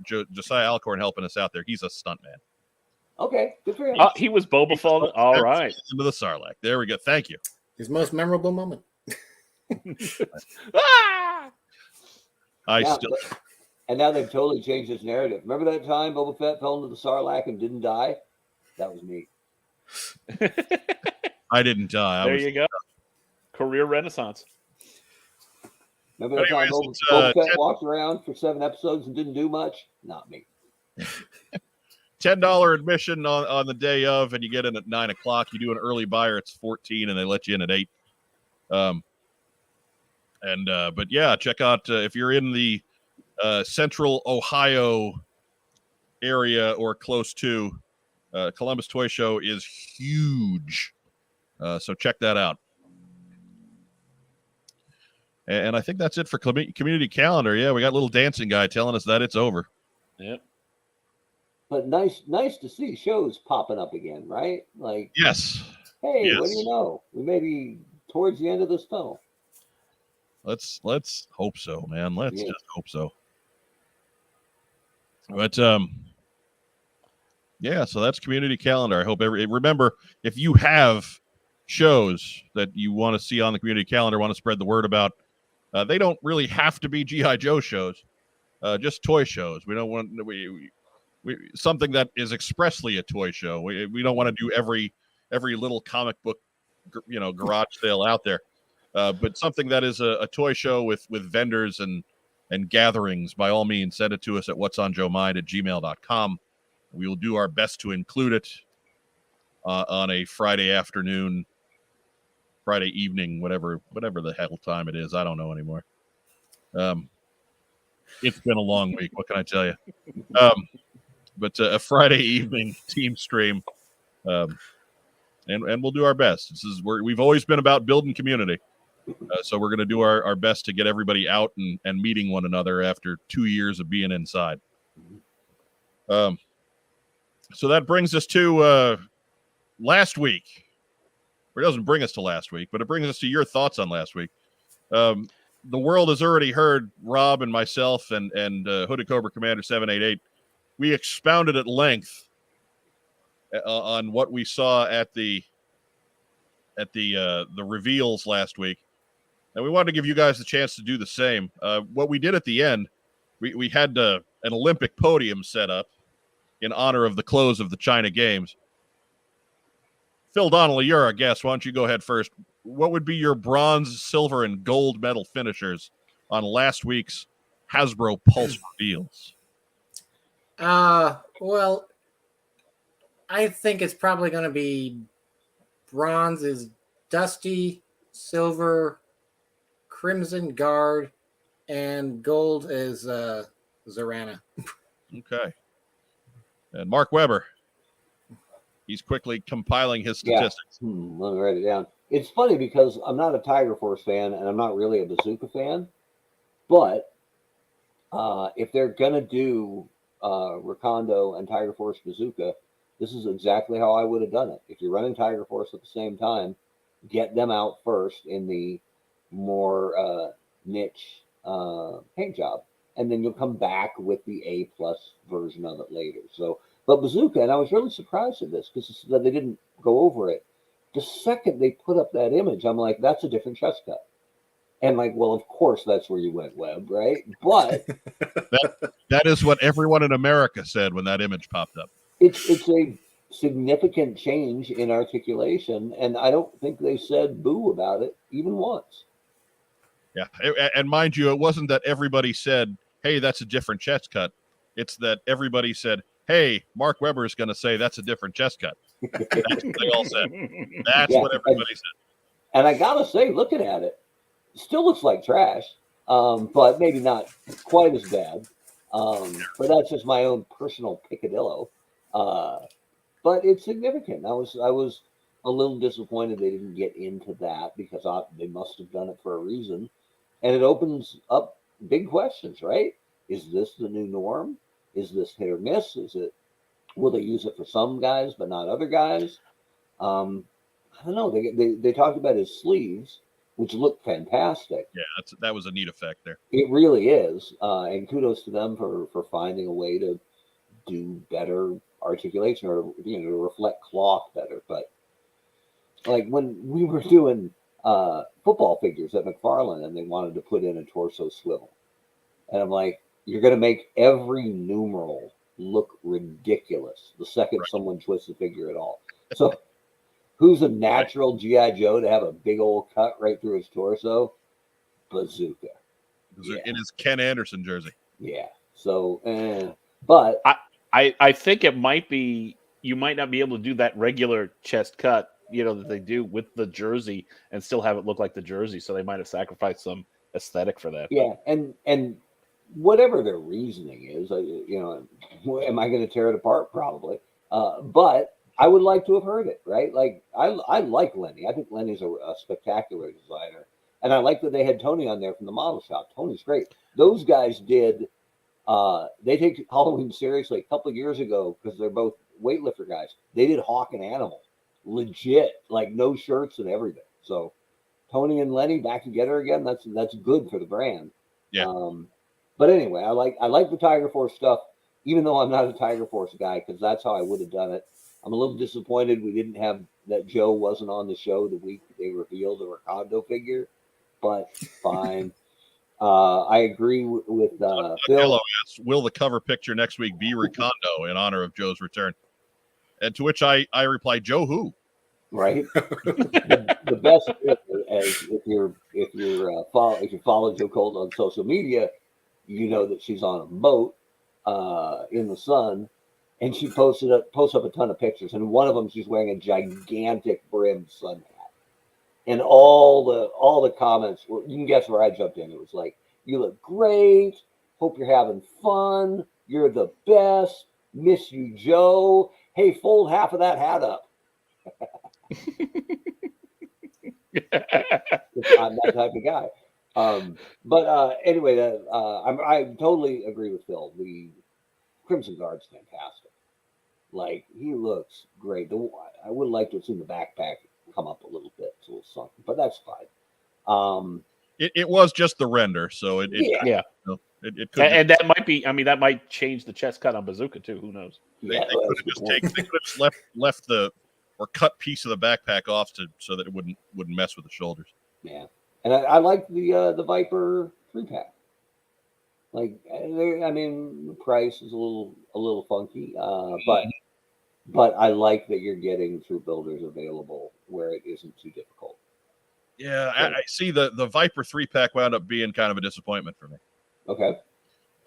Josiah Alcorn helping us out there. He's a stuntman. Okay, good for him. He was Boba Fett. All right. Into the Sarlacc. There we go. Thank you. His most memorable moment. And now they've totally changed his narrative. Remember that time Boba Fett fell into the Sarlacc and didn't die? That was me. I didn't die. There you go. Career renaissance. Remember that time Boba Fett walked around for 7 episodes and didn't do much? Not me. $10 admission on the day of, and you get in at 9 o'clock. You do an early buyer, it's $14, and they let you in at 8. But yeah, check out if you're in the Central Ohio area or close to. Columbus Toy Show is huge, so check that out. And I think that's it for community calendar. Yeah, we got a little dancing guy telling us that it's over. Yep. But nice to see shows popping up again, right? Like, yes. Hey, yes. What do you know? We may be towards the end of this tunnel. Let's hope so, man. Let's just hope so. But yeah, so that's community calendar. I hope remember, if you have shows that you want to see on the community calendar, want to spread the word about, they don't really have to be G.I. Joe shows, just toy shows. We don't want we something that is expressly a toy show. We don't want to do every little comic book, garage sale out there, but something that is a toy show with vendors and gatherings. By all means, send it to us at whatsonjoemind@gmail.com. We will do our best to include it on a Friday afternoon, Friday evening, whatever the hell time it is. I don't know anymore. It's been a long week. What can I tell you? But a Friday evening team stream, and we'll do our best. We've always been about building community, so we're going to do our best to get everybody out and meeting one another after 2 years of being inside. So that brings us to last week. Or it doesn't bring us to last week, but it brings us to your thoughts on last week. The world has already heard Rob and myself and Hooded Cobra Commander 788. We expounded at length on what we saw at the reveals last week, and we wanted to give you guys the chance to do the same. What we did at the end, we had an Olympic podium set up in honor of the close of the China Games. Phil Donnelly, you're our guest. Why don't you go ahead first? What would be your bronze, silver, and gold medal finishers on last week's Hasbro Pulse reveals? Well, I think it's probably going to be bronze is Dusty, silver, Crimson Guard, and gold is Zorana. Okay. And Mark Weber. He's quickly compiling his statistics. Let me write it down. It's funny because I'm not a Tiger Force fan and I'm not really a Bazooka fan, but if they're going to do Recondo and Tiger Force Bazooka, this is exactly how I would have done it. If you're running Tiger Force at the same time, get them out first in the more niche paint job, and then you'll come back with the A+ version of it later. So, but Bazooka, and I was really surprised at this because they didn't go over it. The second they put up that image, I'm like, that's a different chest cut. And like, well, of course, that's where you went, Webb, right? But that is what everyone in America said when that image popped up. It's a significant change in articulation, and I don't think they said boo about it even once. Yeah, and mind you, it wasn't that everybody said, hey, that's a different chest cut. It's that everybody said, hey, Mark Weber is going to say that's a different chest cut. That's what they all said. That's what everybody said. And I got to say, looking at it, still looks like trash, but maybe not quite as bad. But that's just my own personal picadillo. But it's significant. I was a little disappointed they didn't get into that because they must have done it for a reason. And it opens up big questions, right? Is this the new norm? Is this hit or miss? Will they use it for some guys but not other guys? I don't know. They talked about his sleeves, which look fantastic. Yeah, that was a neat effect there. It really is, and kudos to them for finding a way to do better articulation or to reflect cloth better. But like when we were doing football figures at McFarlane, and they wanted to put in a torso swivel, and I'm like, you're going to make every numeral look ridiculous the second someone twists the figure at all. So. Who's a natural G.I. Joe to have a big old cut right through his torso? Bazooka. In his Ken Anderson jersey. Yeah. So, but I think it might be, you might not be able to do that regular chest cut, that they do with the jersey and still have it look like the jersey. So they might have sacrificed some aesthetic for that. Yeah. And whatever their reasoning is, am I going to tear it apart? Probably. But I would like to have heard it, right? Like, I like Lenny. I think Lenny's a spectacular designer. And I like that they had Tony on there from the model shop. Tony's great. Those guys they take Halloween seriously. A couple of years ago, because they're both weightlifter guys, they did Hawk and Animal. Legit, like no shirts and everything. So Tony and Lenny back together again, that's good for the brand. Yeah. But anyway, I like the Tiger Force stuff, even though I'm not a Tiger Force guy, because that's how I would have done it. I'm a little disappointed we didn't have that Joe wasn't on the show the week they revealed the Recondo figure, but fine. I agree with Phil. Hello asks, will the cover picture next week be Recondo in honor of Joe's return? And to which I reply, Joe who? Right. the best is if you follow Joe Colt on social media, you know that she's on a boat in the sun, and she posts up a ton of pictures, and one of them she's wearing a gigantic brimmed sun hat, and all the comments were, you can guess where I jumped in. It was like, you look great, hope you're having fun, you're the best, miss you, Joe, hey, fold half of that hat up. I'm that type of guy. But anyway, I totally agree with Phil. The Crimson Guard's fantastic. Like, he looks great. I would like to have seen the backpack come up a little bit. It's a little sunken, but that's fine. It was just the render, so it it could, and that might be. I mean, that might change the chest cut on Bazooka too. Who knows? they could have just left the or cut piece of the backpack off so that it wouldn't mess with the shoulders. Yeah, and I like the Viper 3-pack. Like, I mean, the price is a little funky, but I like that you're getting Troop Builders available where it isn't too difficult. Yeah, I see the Viper 3-pack wound up being kind of a disappointment for me. Okay.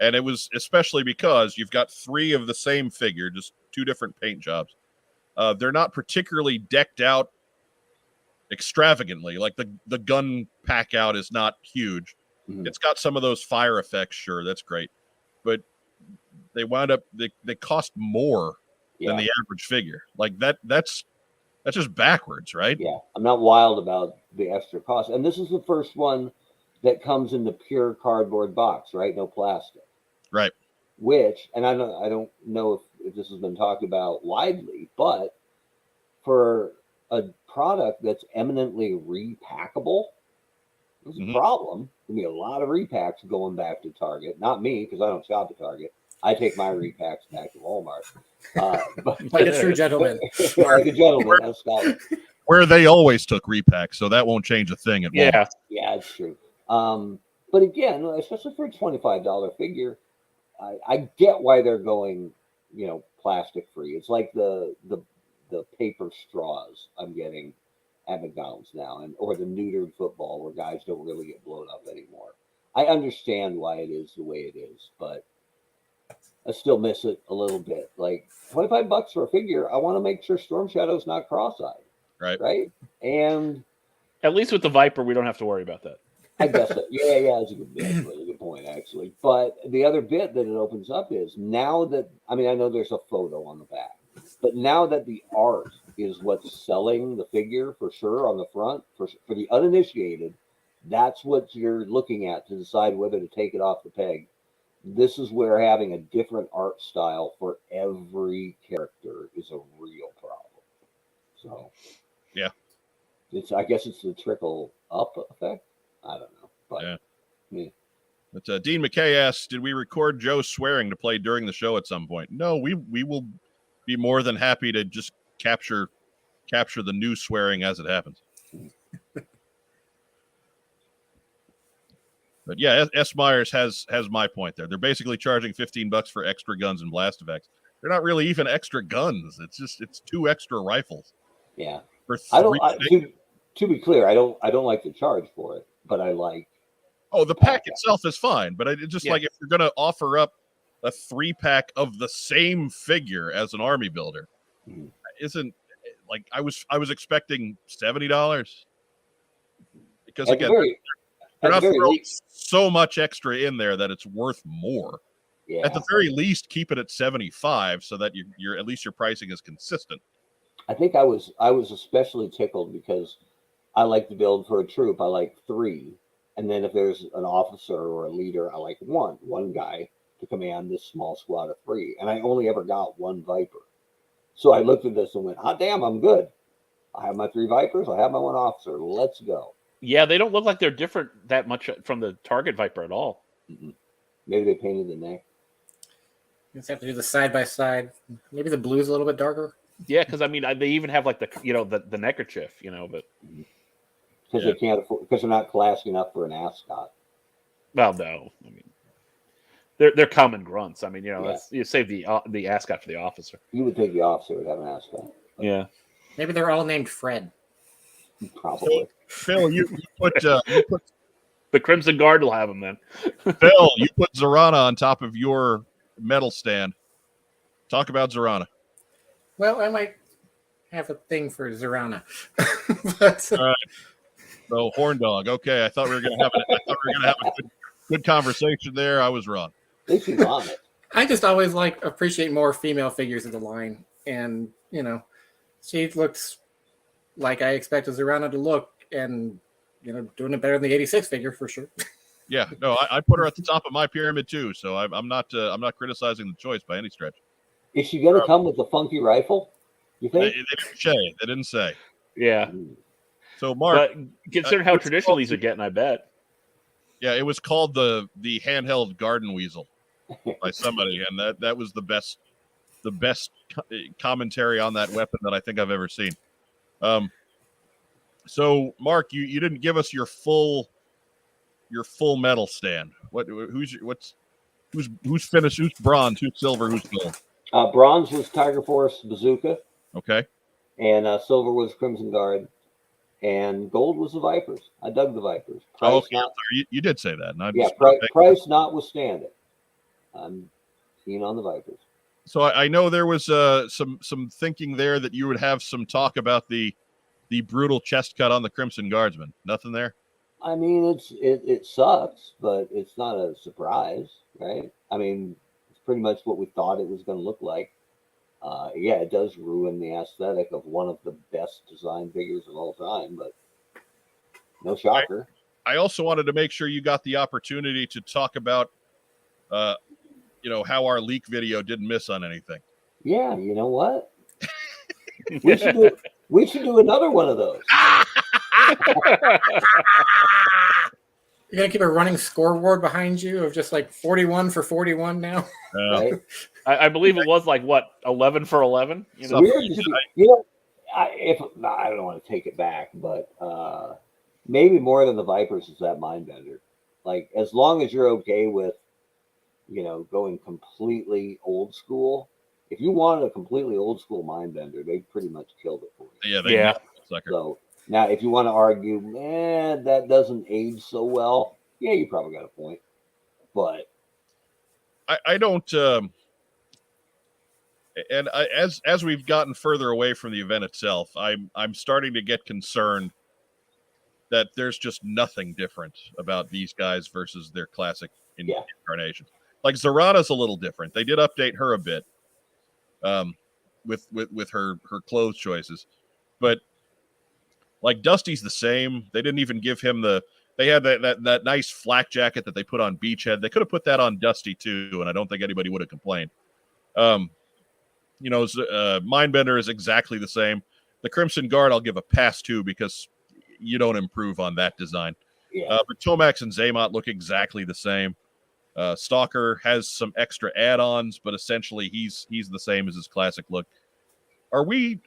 And it was especially because you've got 3 of the same figure, just 2 different paint jobs. They're not particularly decked out extravagantly. Like the gun pack out is not huge. Mm-hmm. It's got some of those fire effects, sure, that's great. But they wound up they cost more than the average figure. Like that's just backwards, right? Yeah. I'm not wild about the extra cost. And this is the first one that comes in the pure cardboard box, right? No plastic. Right. Which, and I don't know if this has been talked about widely, but for a product that's eminently repackable, there's a problem. There'll be a lot of repacks going back to Target. Not me, because I don't shop at Target. I take my repacks back to Walmart. But like a true gentleman. Like a gentleman, a scholar. Where they always took repacks, so that won't change a thing at Walmart. Yeah, it's true. But again, especially for a $25 figure, I get why they're going, plastic free. It's like the paper straws I'm getting at McDonald's now, or the neutered football where guys don't really get blown up anymore. I understand why it is the way it is, but I still miss it a little bit. Like, $25 for a figure, I want to make sure Storm Shadow's not cross-eyed. Right? And at least with the Viper, we don't have to worry about that. I guess so. Yeah, that's a good point, actually. But the other bit that it opens up is now that, I know there's a photo on the back, but now that the art is what's selling the figure for sure on the front, for the uninitiated, that's what you're looking at to decide whether to take it off the peg. This is where having a different art style for every character is a real problem. So, yeah, I guess it's the trickle up effect. I don't know, but yeah. But Dean McKay asks, "Did we record Joe swearing to play during the show at some point?" No, we will be more than happy to just capture the new swearing as it happens. But yeah, S. Myers has my point there. They're basically charging $15 for extra guns and blast effects. They're not really even extra guns. It's 2 extra rifles. Yeah. For 3 to be clear, I don't like the charge for it, but I like. Oh, the pack itself is fine, but it's just like if you're going to offer up a 3-pack of the same figure as an army builder, isn't like I was expecting $70 because again. They're not throwing so much extra in there that it's worth more. Yeah. At the very least, keep it at 75 so that you're at least your pricing is consistent. I think I was especially tickled because I like to build for a troop. I like 3, and then if there's an officer or a leader, I like one guy to command this small squad of 3. And I only ever got 1 Viper, so I looked at this and went, "Hot damn, I'm good. I have my 3 Vipers. I have my 1 officer. Let's go." Yeah, they don't look like they're different that much from the Target Viper at all. Mm-hmm. Maybe they painted the neck. You just have to do the side by side. Maybe the blue's a little bit darker. Yeah, because I mean, they even have like the neckerchief, but because they can't afford, because they're not classy enough for an ascot. well, no, I mean, they're common grunts. I mean, you save the ascot for the officer. You would think the officer would have an ascot. Yeah, Maybe they're all named Fred. Probably. Phil, you put the Crimson Guard will have them then. Phil, you put Zorana on top of your medal stand. Talk about Zorana. Well, I might have a thing for Zorana. But, All right. So Horn Dog. Okay, I thought we were going to have a good conversation there. I was wrong. They should on it. I just always appreciate more female figures in the line, and she looks like I expected Zorana to look, and doing it better than the '86 figure for sure. Yeah, no, I put her at the top of my pyramid too. So I'm not criticizing the choice by any stretch. Is she going to come with the funky rifle? You think? They didn't say. Yeah. So Mark, but considering how traditional these are getting, I bet. Yeah, it was called the handheld garden weasel by somebody, and that was the best commentary on that weapon that I think I've ever seen. So Mark, you didn't give us your full medal stand. Who's finished? Who's bronze? Who's silver? Who's gold? Bronze was Tiger Force Bazooka. Okay. And silver was Crimson Guard. And gold was the Vipers. I dug the Vipers. Okay. You did say that. And price notwithstanding. I'm keen on the Vipers. So I know there was some thinking there that you would have some talk about the brutal chest cut on the Crimson Guardsman. Nothing there? I mean, it sucks, but it's not a surprise, right? I mean, it's pretty much what we thought it was going to look like. Yeah, it does ruin the aesthetic of one of the best designed figures of all time, but no shocker. I also wanted to make sure you got the opportunity to talk about, how our leak video didn't miss on anything. Yeah, you know what? We should do another one of those. You're going to keep a running scoreboard behind you of just 41 for 41 now? Right? I believe it was 11 for 11. I don't want to take it back, but maybe more than the Vipers is that Mindbender. As long as you're okay with, going completely old school. If you wanted a completely old school Mindbender, they pretty much killed it for you. Yeah. So now, if you want to argue, that doesn't age so well, yeah, you probably got a point. But I don't. As we've gotten further away from the event itself, I'm starting to get concerned that there's just nothing different about these guys versus their classic incarnations. Zorana's a little different. They did update her a bit, with her clothes choices, but Dusty's the same. They didn't even give him they had that nice flak jacket that they put on Beachhead. They could have put that on Dusty too, and I don't think anybody would have complained. Mindbender is exactly the same. The Crimson Guard I'll give a pass to because you don't improve on that design. Yeah. But Tomax and Zaymot look exactly the same. Stalker has some extra add-ons, but essentially he's the same as his classic look. Are we?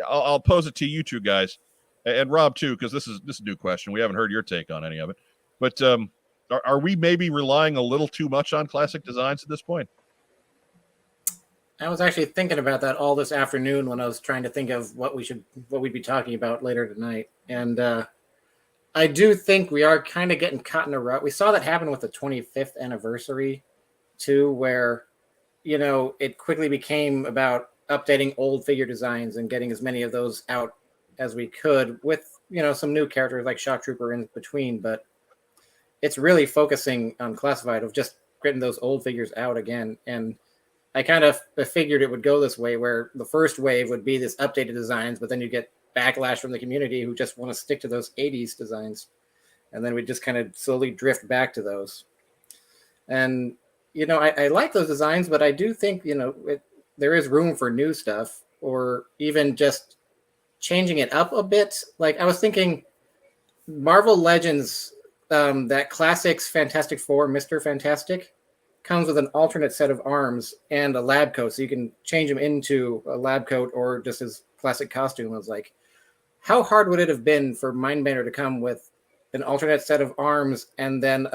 I'll pose it to you two guys, and Rob too, because this is a new question. We haven't heard your take on any of it. But are we maybe relying a little too much on classic designs at this point? I was actually thinking about that all this afternoon when I was trying to think of what we'd be talking about later tonight, and I do think we are kind of getting caught in a rut. We saw that happen with the 25th anniversary too, where it quickly became about updating old figure designs and getting as many of those out as we could with some new characters like Shock Trooper in between, but it's really focusing on classified of just getting those old figures out again. And I kind of figured it would go this way, where the first wave would be this updated designs, but then you get backlash from the community who just want to stick to those 80s designs, and then we just kind of slowly drift back to those. And I like those designs, but I do think there is room for new stuff, or even just changing it up a bit. I was thinking Marvel Legends, that Classics Fantastic Four, Mr. Fantastic, comes with an alternate set of arms and a lab coat, so you can change him into a lab coat or just his classic costume. I was like, how hard would it have been for Mindbender to come with an alternate set of arms and then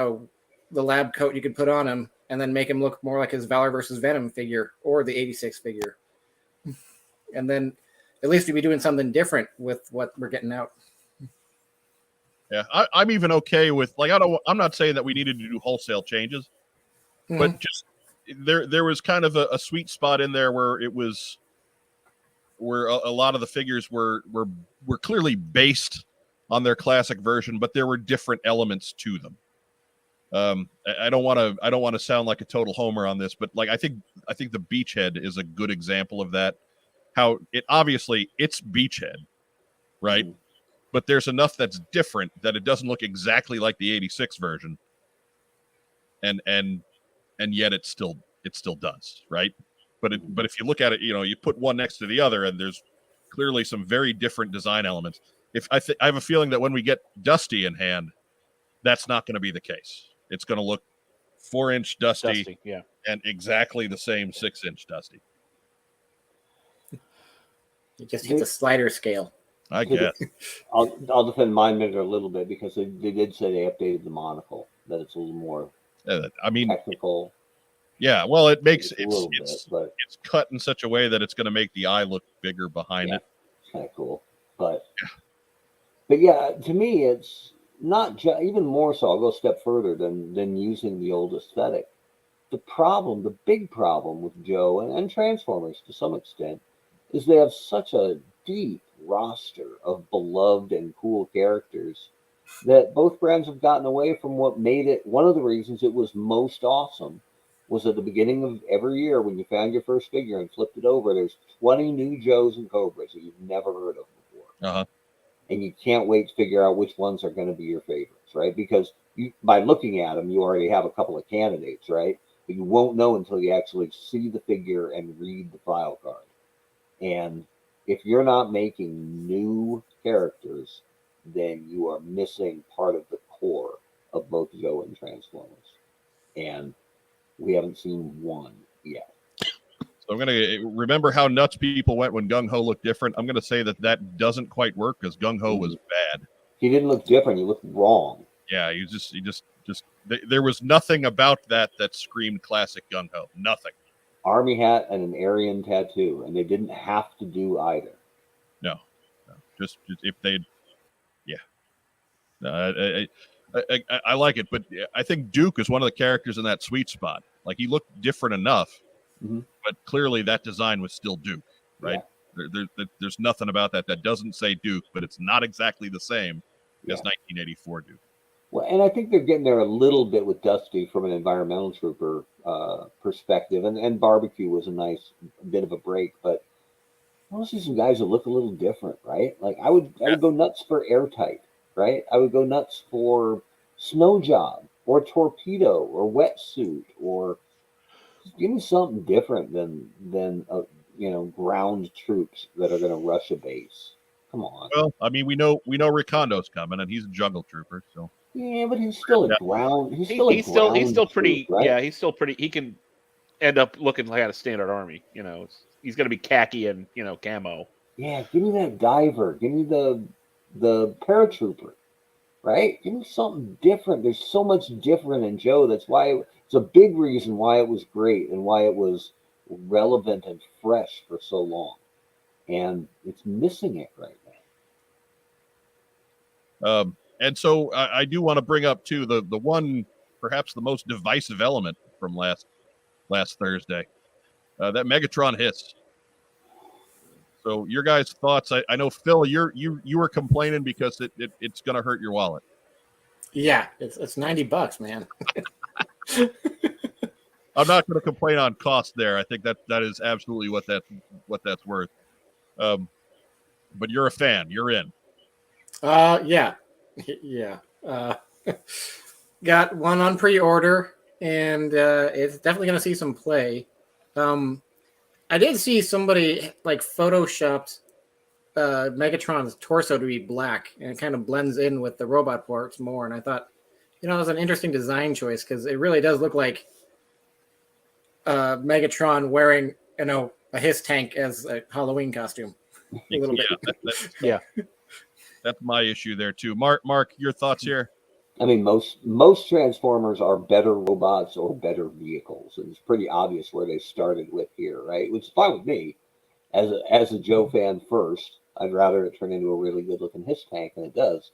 the lab coat you could put on him and then make him look more like his Valor versus Venom figure or the 86 figure? And then at least we'd be doing something different with what we're getting out. Yeah, I'm even okay with, like, I'm not saying that we needed to do wholesale changes, but just there was kind of a sweet spot in there where it was where a lot of the figures were clearly based on their classic version, but there were different elements to them. I don't want to sound like a total homer on this, but like I think the Beachhead is a good example of that. How it obviously it's Beachhead, right? But there's enough that's different that it doesn't look exactly like the 86 version. And yet it still does, right? But if you look at it, you put one next to the other and there's clearly some very different design elements. I have a feeling that when we get Dusty in hand, that's not going to be the case. It's going to look 4-inch Dusty, yeah, and exactly the same 6-inch Dusty. You just hit the slider scale. I guess. I'll defend Mindbender a little bit because they did say they updated the monocle, that it's a little more technical. Yeah, well, it makes it's cut in such a way that it's going to make the eye look bigger behind it. It's kind of cool, but yeah, to me, it's not even more so. I'll go a step further than using the old aesthetic. The big problem with Joe and Transformers to some extent is they have such a deep roster of beloved and cool characters that both brands have gotten away from what made it. One of the reasons it was most awesome was at the beginning of every year when you found your first figure and flipped it over, there's 20 new Joes and Cobras that you've never heard of before. And you can't wait to figure out which ones are going to be your favorites, right? Because by looking at them, you already have a couple of candidates, right? But you won't know until you actually see the figure and read the file card. And if you're not making new characters, then you are missing part of the core of both Joe and Transformers. And we haven't seen one yet. So I'm going to remember how nuts people went when Gung Ho looked different. I'm going to say that doesn't quite work because Gung Ho was bad. He didn't look different. He looked wrong. Yeah, he just there was nothing about that screamed classic Gung Ho. Nothing. Army hat and an Aryan tattoo, and they didn't have to do either. No. Just if they'd, yeah. No, I like it, but I think Duke is one of the characters in that sweet spot. Like he looked different enough, but clearly that design was still Duke, right? Yeah. There's nothing about that doesn't say Duke, but it's not exactly the same as 1984 Duke. Well, and I think they're getting there a little bit with Dusty from an environmental trooper perspective, and Barbecue was a nice bit of a break, but I want to see some guys that look a little different, right? Like I would go nuts for Airtight, right? I would go nuts for Snow Job or Torpedo or Wetsuit, or give me something different than ground troops that are going to rush a base. Come on. Well, I mean, we know Ricondo's coming, and he's a jungle trooper, so. Yeah, but he's still a ground. He's still pretty. Troop, right? Yeah, he's still pretty. He can end up looking like a standard army. He's going to be khaki and camo. Yeah, give me that diver. Give me the paratrooper. Right? Give me something different. There's so much different in Joe. That's why it's a big reason why it was great and why it was relevant and fresh for so long. And it's missing it right now. And so I do want to bring up too the one perhaps the most divisive element from last Thursday, that Megatron hiss. So your guys' thoughts? I know Phil, you were complaining because it's going to hurt your wallet. Yeah, it's $90, man. I'm not going to complain on cost there. I think that is absolutely what that's worth. But you're a fan. You're in. Yeah. Got one on pre-order, and it's definitely going to see some play. I did see somebody like photoshopped Megatron's torso to be black, and it kind of blends in with the robot parts more. And I thought, it was an interesting design choice because it really does look like Megatron wearing, a HISS tank as a Halloween costume. A little bit. Yeah. That's my issue there too. Mark, your thoughts here? I mean, most Transformers are better robots or better vehicles, and it's pretty obvious where they started with here, right? Which is fine with me. As a Joe fan first, I'd rather it turn into a really good looking HISS tank than it does.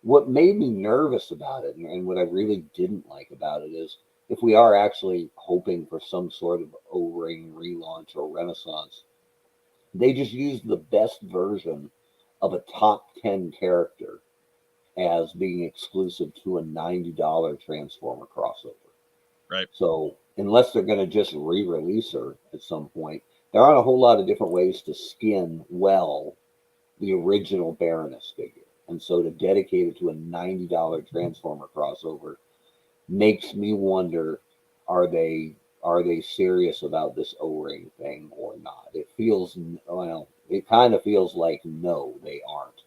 What made me nervous about it, and what I really didn't like about it, is if we are actually hoping for some sort of O-ring relaunch or renaissance, they just used the best version of a top 10 character as being exclusive to a $90 Transformer crossover. Right. So unless they're going to just re-release her at some point, there aren't a whole lot of different ways to skin well the original Baroness figure. And so to dedicate it to a $90 Transformer crossover makes me wonder, are they serious about this O-ring thing or not? It kind of feels like no, they aren't.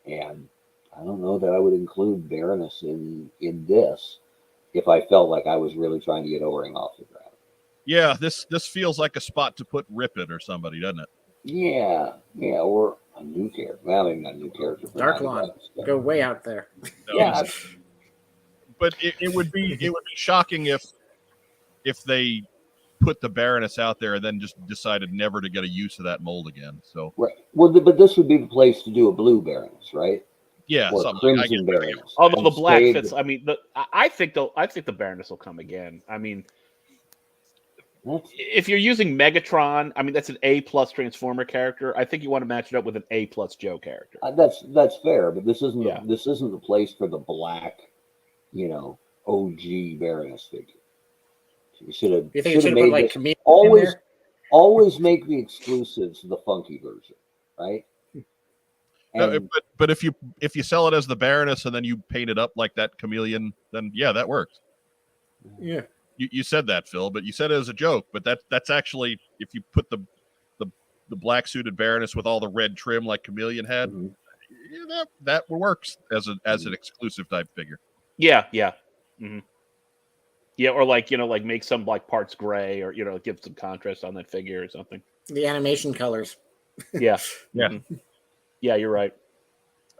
And I don't know that I would include Baroness in this if I felt like I was really trying to get O-ring off the ground. Yeah, this feels like a spot to put Rip It or somebody, doesn't it? Yeah, or a new character. Well, maybe not a new character. Darklon, go way out there. No, Yeah, but it would be shocking if they put the Baroness out there and then just decided never to get a use of that mold again. So right. Well, but this would be the place to do a blue Baroness, right? yeah, Or something. crimson Baroness. Although the And black stayed- fits, I mean, I think the Baroness will come again. I mean, if you're using Megatron, I mean that's an A+ Transformer character. I think you want to match it up with an A+ Joe character. That's fair, but this isn't Yeah. this isn't the place for the black, OG Baroness figure. You should have. You think it should have put like Chameleon in always there? always make the exclusives the funky version, right? No, And but if you sell it as the Baroness and then you paint it up like that chameleon, then yeah, that works. Yeah. You said that, Phil, but you said it as a joke. But that's actually, if you put the black suited Baroness with all the red trim like Chameleon had, yeah, that works as an exclusive type figure. Yeah. Mm-hmm. Yeah, or like make some like parts gray, or give some contrast on that figure or something. The animation colors. Yeah. Yeah. Mm-hmm. Yeah, you're right.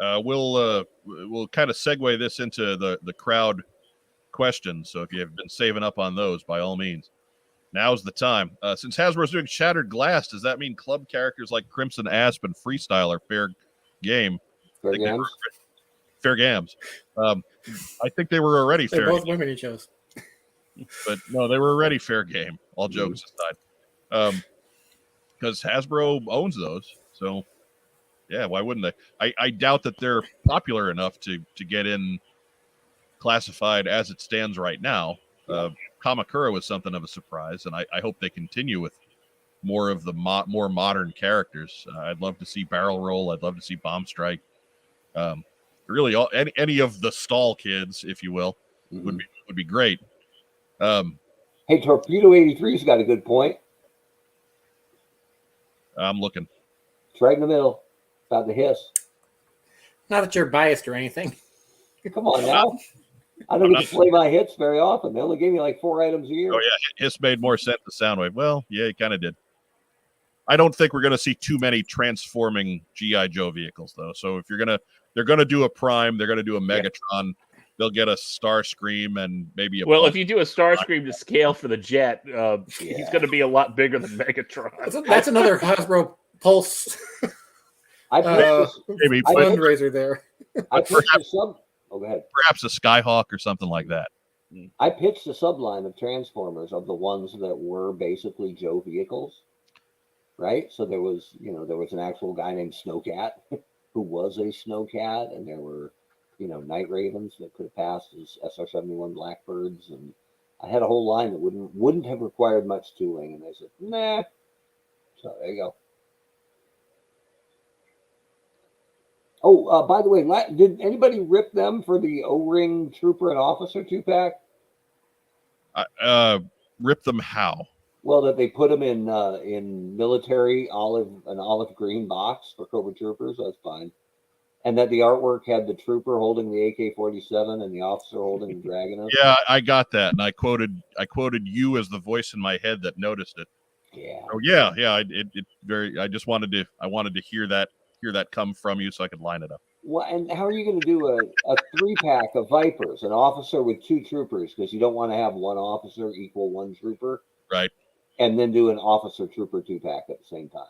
We'll kind of segue this into the crowd questions. So if you have been saving up on those, by all means, now's the time. Since Hasbro's doing Shattered Glass, does that mean club characters like Crimson Asp and Freestyle are fair game? fair games. Fair games. I think they were already They're fair. both women he chose. But no, they were already fair game. All jokes aside, because Hasbro owns those, so yeah, why wouldn't they? I doubt that they're popular enough to get in classified as it stands right now. Kamakura was something of a surprise, and I hope they continue with more of the more modern characters. I'd love to see Barrel Roll. I'd love to see Bomb Strike. Really, any of the stall kids, if you will, would be great. Hey, Torpedo 83's got a good point. I'm looking. It's right in the middle. About the hiss. Not that you're biased or anything. Come on now. I don't get to play my hits very often. They only gave me like 4 items a year. Oh yeah, Hiss made more sense to Soundwave. Well, yeah, he kind of did. I don't think we're going to see too many transforming GI Joe vehicles though. So if they're gonna do a Prime, they're gonna do a Megatron. They'll get a Starscream and maybe a. Well, if you do a Starscream to scale for the jet, he's going to be a lot bigger than Megatron. That's another Hasbro Pulse I pitched maybe fundraiser there. I pitched a sub. Oh, go ahead. perhaps a Skyhawk or something like that. I pitched a subline of Transformers of the ones that were basically Joe vehicles, right? So there was an actual guy named Snowcat who was a Snowcat, and there were, Night Ravens that could have passed as SR-71 Blackbirds, and I had a whole line that wouldn't have required much tooling, and they said, nah. So there you go. Oh, by the way, did anybody rip them for the O-ring Trooper and Officer 2-pack? Rip them how? Well, that they put them in military olive green box for Cobra Troopers. That's fine. And that the artwork had the trooper holding the AK-47 and the officer holding the Dragonus. Yeah, I got that, and I quoted you as the voice in my head that noticed it. Yeah. Oh yeah. It very. I just wanted to hear that come from you so I could line it up. Well, and how are you going to do a 3-pack of Vipers, an officer with 2 troopers, because you don't want to have one officer equal 1 trooper, Right. and then do an officer trooper 2-pack at the same time?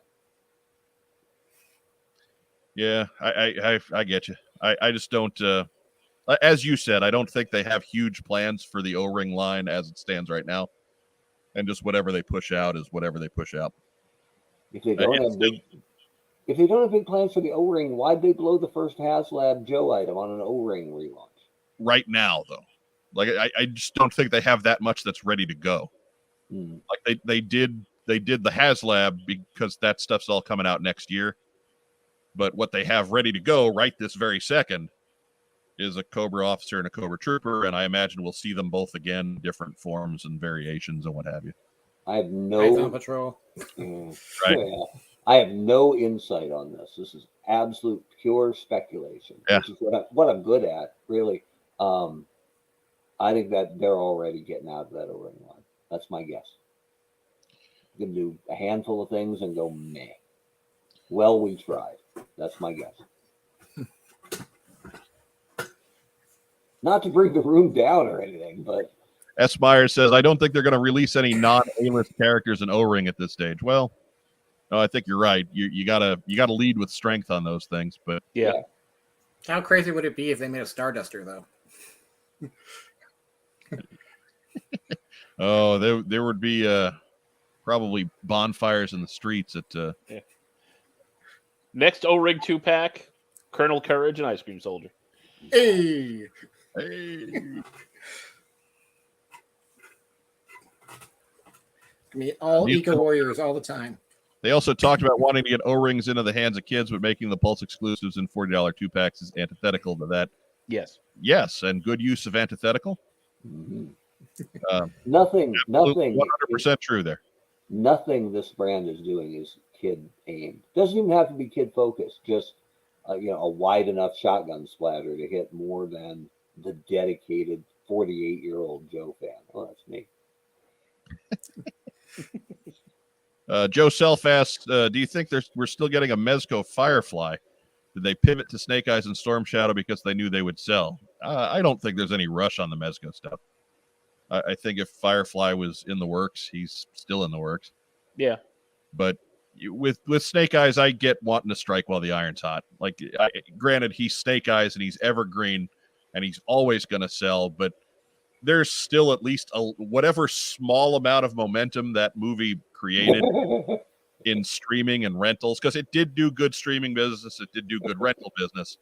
Yeah, I get you. I just don't. As you said, I don't think they have huge plans for the O-ring line as it stands right now, and just whatever they push out is whatever they push out. If they don't have big plans for the O-ring, why'd they blow the first HazLab Joe item on an O-ring relaunch? Right now, though, like I just don't think they have that much that's ready to go. Like they did the HazLab because that stuff's all coming out next year. But what they have ready to go right this very second is a Cobra officer and a Cobra trooper, and I imagine we'll see them both again, different forms and variations and what have you. I have Python Patrol. Right. Yeah. I have no insight on this. This is absolute pure speculation. Yeah. Which is what I'm good at, really. I think that they're already getting out of that O-ring line. That's my guess. You can do a handful of things and go, meh. Well, we tried. That's my guess. Not to bring the room down or anything, but S. Meyer says, I don't think they're going to release any non-A-list characters in O-ring at this stage. Well, no, I think you're right. You gotta lead with strength on those things, but Yeah. How crazy would it be if they made a Starduster, though? oh, there would be probably bonfires in the streets at Next O-ring 2-pack, Colonel Courage and Ice Cream Soldier. Hey! I mean, all eco warriors all the time. They also talked about wanting to get O-rings into the hands of kids, but making the Pulse exclusives and $40 2-packs is antithetical to that. Yes. Yes, and good use of antithetical. nothing 100% true there. Nothing this brand is doing is kid aimed. Doesn't even have to be kid focused. Just a wide enough shotgun splatter to hit more than the dedicated 48-year-old Joe fan. Oh, that's me. Joe Self asked, do you think we're still getting a Mezco Firefly? Did they pivot to Snake Eyes and Storm Shadow because they knew they would sell? I don't think there's any rush on the Mezco stuff. I think if Firefly was in the works, he's still in the works. Yeah. But with Snake Eyes, I get wanting to strike while the iron's hot. Like, granted, he's Snake Eyes and he's evergreen and he's always going to sell, but there's still at least whatever small amount of momentum that movie created in streaming and rentals, because it did do good streaming business, it did do good rental business,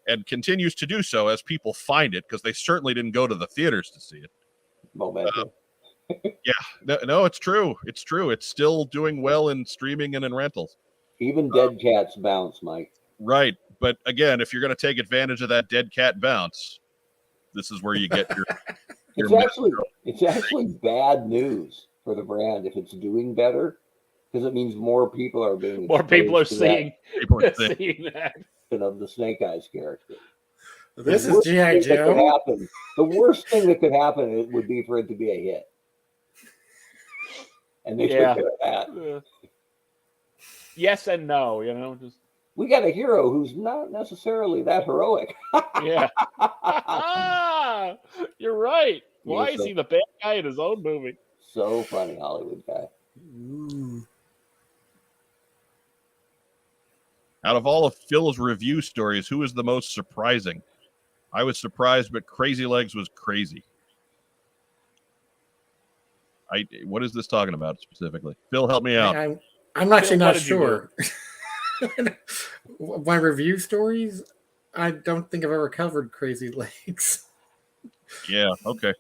and continues to do so as people find it, because they certainly didn't go to the theaters to see it. Momentum. Yeah, no, it's true. It's true. It's still doing well in streaming and in rentals. Even dead cats bounce, Mike. Right. But again, if you're going to take advantage of that dead cat bounce, this is where you get your. It's actually bad news for the brand if it's doing better, because it means more people are being seeing that of the Snake Eyes character. This is G.I. Joe. The worst thing that could happen would be for it to be a hit. And they took care of that. Yes and no, just we got a hero who's not necessarily that heroic. Yeah. You're right. Why is he the bad guy in his own movie? So funny, Hollywood guy. Out of all of Phil's review stories, who was the most surprising? I was surprised, but Crazy Legs was crazy. What is this talking about specifically? Phil, help me out. I'm actually not sure. My review stories, I don't think I've ever covered Crazy Legs. Yeah, okay.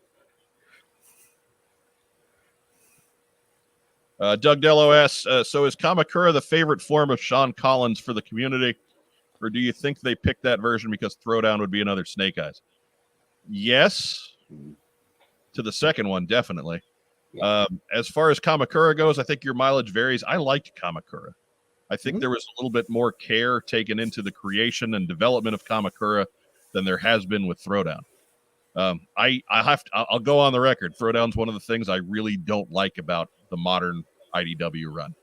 Doug Dello asks, so is Kamakura the favorite form of Sean Collins for the community? Or do you think they picked that version because Throwdown would be another Snake Eyes? Yes. To the second one, definitely. Yeah. As far as Kamakura goes, I think your mileage varies. I liked Kamakura. I think there was a little bit more care taken into the creation and development of Kamakura than there has been with Throwdown. I'll go on the record. Throwdown's one of the things I really don't like about the modern IDW run.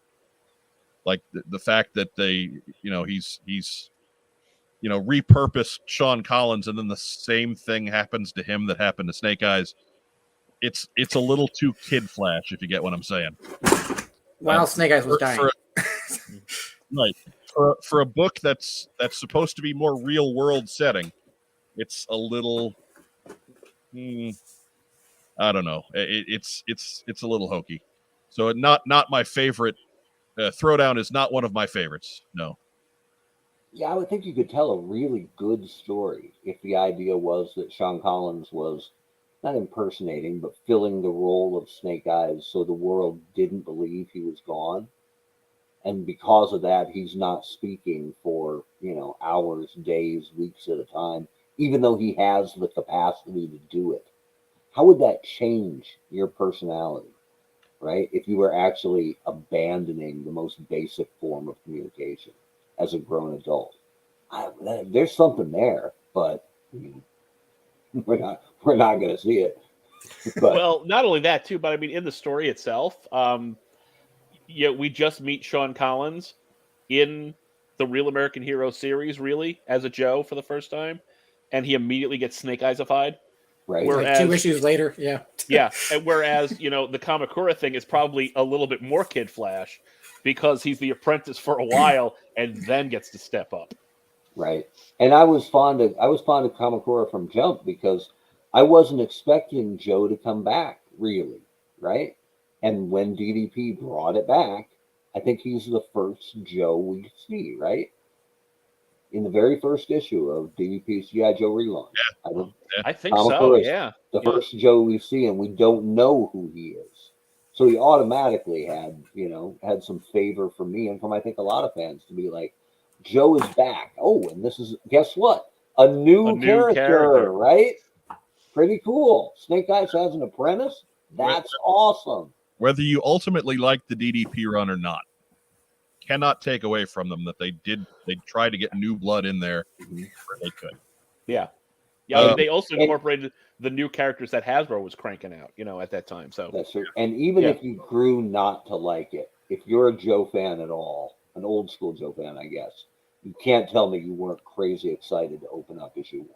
Like the fact that they, he's repurposed Sean Collins, and then the same thing happens to him that happened to Snake Eyes. It's a little too Kid Flash, if you get what I'm saying. While Snake Eyes was dying. Right. For a book that's supposed to be more real world setting, it's a little I don't know. It's a little hokey. So not my favorite. Throwdown is not one of my favorites. No. Yeah, I would think you could tell a really good story if the idea was that Sean Collins was not impersonating, but filling the role of Snake Eyes so the world didn't believe he was gone. And because of that, he's not speaking for, hours, days, weeks at a time, even though he has the capacity to do it. How would that change your personality, right? If you were actually abandoning the most basic form of communication as a grown adult. There's something there, but we're not going to see it. But, well, not only that too, but I mean, in the story itself, we just meet Sean Collins in the Real American Hero series, really, as a Joe for the first time, and he immediately gets Snake Eyesified. Right. Whereas, like 2 issues later, yeah. Yeah, and whereas, the Kamakura thing is probably a little bit more Kid Flash because he's the apprentice for a while and then gets to step up. Right. And I was fond of Kamakura from Jump because I wasn't expecting Joe to come back, really, right? And when DDP brought it back, I think he's the first Joe we see, right? In the very first issue of DDP's G.I. Joe relaunch. Yeah. I think so, yeah. The first Joe we see, and we don't know who he is. So he automatically had some favor for me and from, I think, a lot of fans to be like, Joe is back. Oh, and this is, guess what? A new character, right? Pretty cool. Snake Eyes has an apprentice. That's awesome. Whether you ultimately like the DDP run or not, cannot take away from them that they tried to get new blood in there where they could. Yeah. Yeah, they also incorporated the new characters that Hasbro was cranking out, at that time. So that's true. And even if you grew not to like it, if you're a Joe fan at all, an old school Joe fan, I guess, you can't tell me you weren't crazy excited to open up issue 1.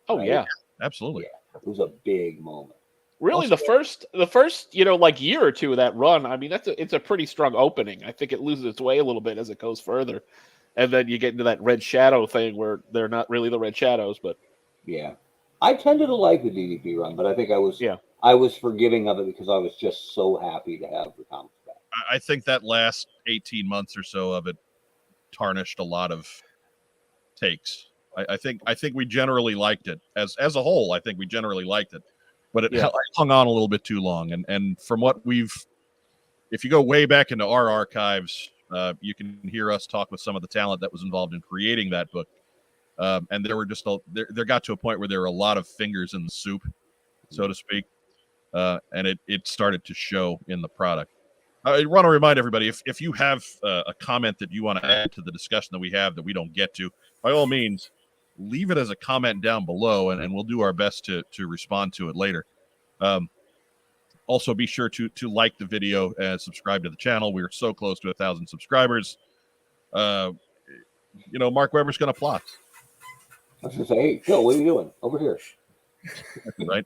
Oh, right? Yeah. Absolutely. Yeah. It was a big moment. Really, also, the first year or two of that run, I mean, it's a pretty strong opening. I think it loses its way a little bit as it goes further, and then you get into that Red Shadow thing where they're not really the Red Shadows, but yeah, I tended to like the DDP run, but I think I was forgiving of it because I was just so happy to have the comics back. I think that last 18 months or so of it tarnished a lot of takes. I think we generally liked it as a whole. I think we generally liked it. But it hung on a little bit too long. And from what if you go way back into our archives, you can hear us talk with some of the talent that was involved in creating that book. And there were just there got to a point where there were a lot of fingers in the soup, so to speak. And it started to show in the product. I want to remind everybody, if you have a comment that you want to add to the discussion that we have that we don't get to, by all means, leave it as a comment down below, and we'll do our best to respond to it later. Also, be sure to like the video and subscribe to the channel. We are so close to 1,000 subscribers. Mark Weber's going to plot. I was going to say, hey, Phil, what are you doing over here? Right.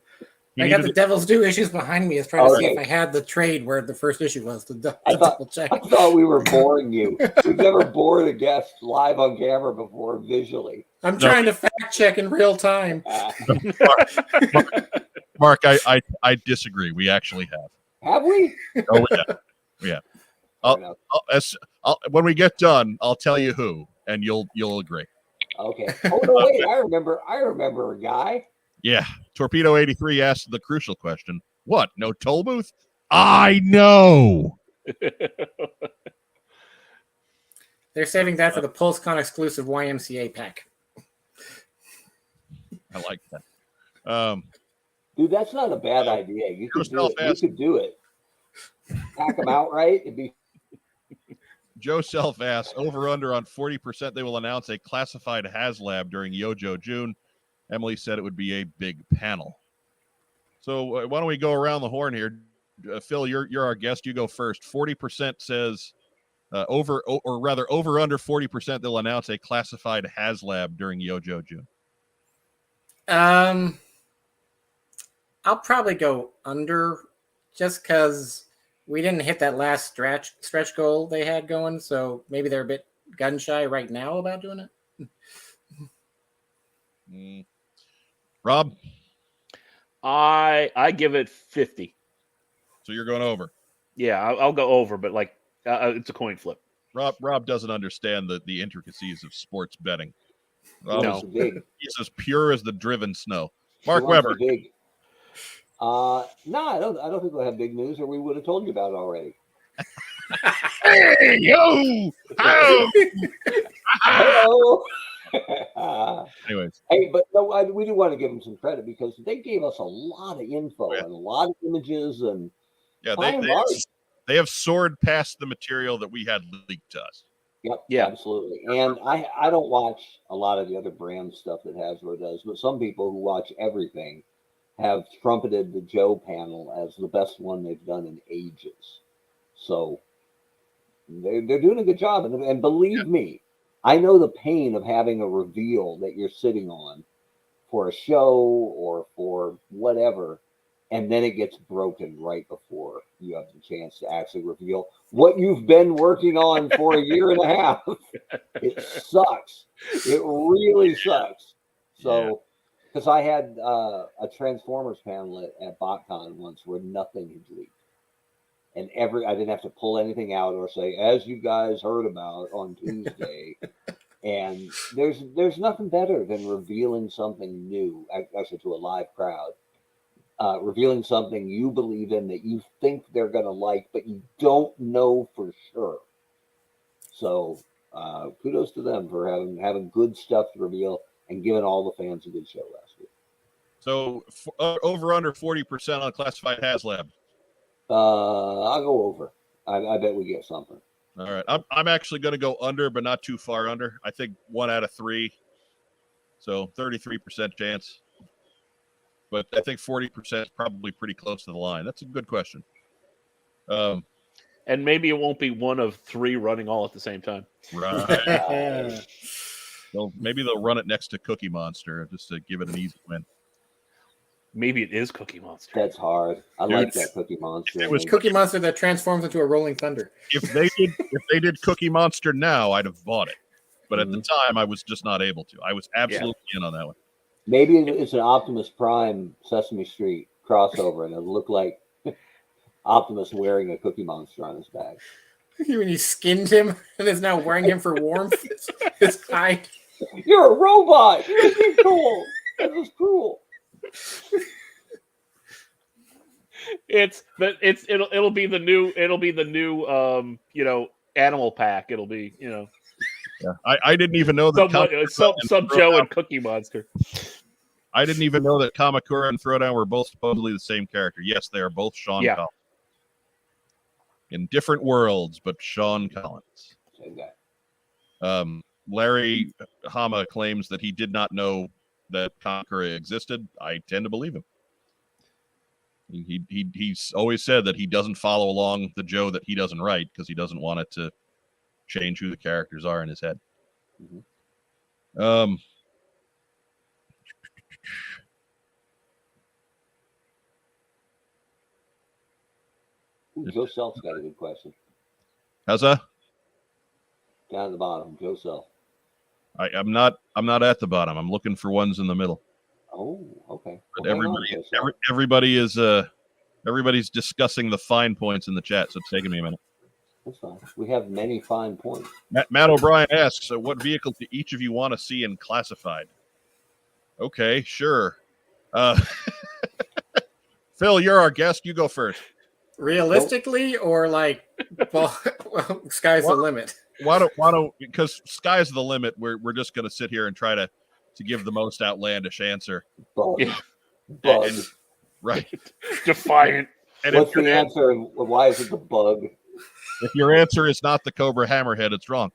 I got the Devil's Due issues behind me. I was trying to see if I had the trade where the first issue was. Double check. I thought we were boring you. We've never bored a guest live on camera before visually. I'm trying to fact check in real time. Mark, I disagree. We actually have. Have we? Oh, yeah. When we get done, I'll tell you who, and you'll agree. Okay. Oh no, wait. I remember a guy. Yeah. Torpedo 83 asked the crucial question. What? No toll booth? I know. They're saving that for the PulseCon exclusive YMCA pack. I like that. Dude, that's not a bad idea. You could do it. Pack them out right. Joe Self asks, over under on 40%, they will announce a classified HazLab during Yojo June. Emily said it would be a big panel. So why don't we go around the horn here? Phil, you're our guest. You go first. 40% says over under 40%, they'll announce a classified HazLab during Yojo June. I'll probably go under, just because we didn't hit that last stretch goal they had going, so maybe they're a bit gun shy right now about doing it. Rob? I give it 50. So you're going over? Yeah, I'll go over, but like it's a coin flip. Rob doesn't understand the intricacies of sports betting. No. He's as pure as the driven snow. Mark Weber. No, I don't think we'll have big news, or we would have told you about it already. Hey, yo! Hello. Anyways. Hey, but no, we do want to give them some credit because they gave us a lot of info and a lot of images, and they have soared past the material that we had leaked to us. Yep, yeah, absolutely. And I don't watch a lot of the other brand stuff that Hasbro does, but some people who watch everything have trumpeted the Joe panel as the best one they've done in ages. So they're doing a good job. And believe me, I know the pain of having a reveal that you're sitting on for a show or for whatever, and then it gets broken right before you have the chance to actually reveal what you've been working on for a year and a half. It sucks. It really sucks. So, because I had a Transformers panel at BotCon once where nothing had leaked. And I didn't have to pull anything out or say, as you guys heard about on Tuesday. And there's nothing better than revealing something new, actually to a live crowd. Revealing something you believe in that you think they're going to like, but you don't know for sure. So kudos to them for having good stuff to reveal and giving all the fans a good show last week. So over under 40% on classified HazLab. I'll go over. I bet we get something. All right. I'm actually going to go under, but not too far under. I think 1 out of 3. So 33% chance. But I think 40% is probably pretty close to the line. That's a good question. And maybe it won't be 1 of 3 running all at the same time. Right. Well, maybe they'll run it next to Cookie Monster just to give it an easy win. Maybe it is Cookie Monster. That's hard. I like that Cookie Monster. It was Cookie Monster that transforms into a Rolling Thunder. If they did Cookie Monster now, I'd have bought it. But at the time, I was just not able to. I was absolutely in on that one. Maybe it's an Optimus Prime Sesame Street crossover, and it'll look like Optimus wearing a Cookie Monster on his back. When you skinned him and is now wearing him for warmth, his hide. You're a robot. You're cool. That was cool. It'll be the new animal pack. It'll be Yeah, I didn't even know that some Joe and Cookie Monster. I didn't even know that Kamakura and Throwdown were both supposedly the same character. Yes, they are both Sean Collins. In different worlds, but Sean Collins. Same guy. Larry Hama claims that he did not know that Kamakura existed. I tend to believe him. He's always said that he doesn't follow along the Joe that he doesn't write because he doesn't want it to change who the characters are in his head. Mm-hmm. Joe Self's got a good question. How's that? Down at the bottom, Joe Self. I'm not at the bottom. I'm looking for ones in the middle. Oh, okay. But everybody's discussing the fine points in the chat, so it's taking me a minute. That's fine. We have many fine points. Matt O'Brien asks, so what vehicle do each of you want to see in classified? Okay, sure. Phil, you're our guest. You go first. Realistically, or like, well, sky's the limit. Why don't because sky's the limit. We're just going to sit here and try to give the most outlandish answer. Bug. Right. Defiant. And what's the answer? And why is it the bug? If your answer is not the Cobra Hammerhead, it's wrong.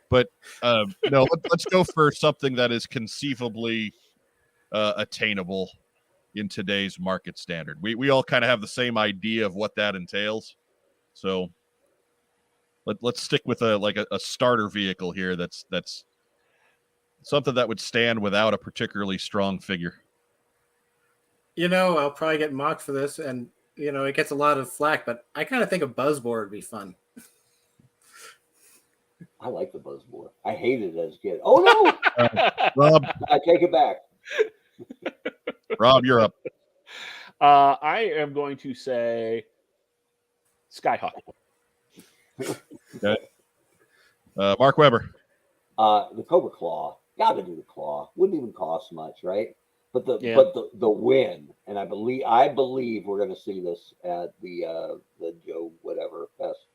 But no, let's go for something that is conceivably attainable in today's market standard. We all kind of have the same idea of what that entails. So let's stick with a starter vehicle here that's something that would stand without a particularly strong figure. I'll probably get mocked for this, and it gets a lot of flack, but I kind of think a Buzzboard would be fun. I like the Buzzboard. I hated it as a kid. Oh no, Rob, I take it back. Rob, you're up. I am going to say Skyhawk. Okay. Mark Weber. The Cobra Claw. Got to do the Claw. Wouldn't even cost much, right? But the win, and I believe we're going to see this at the Joe whatever fest.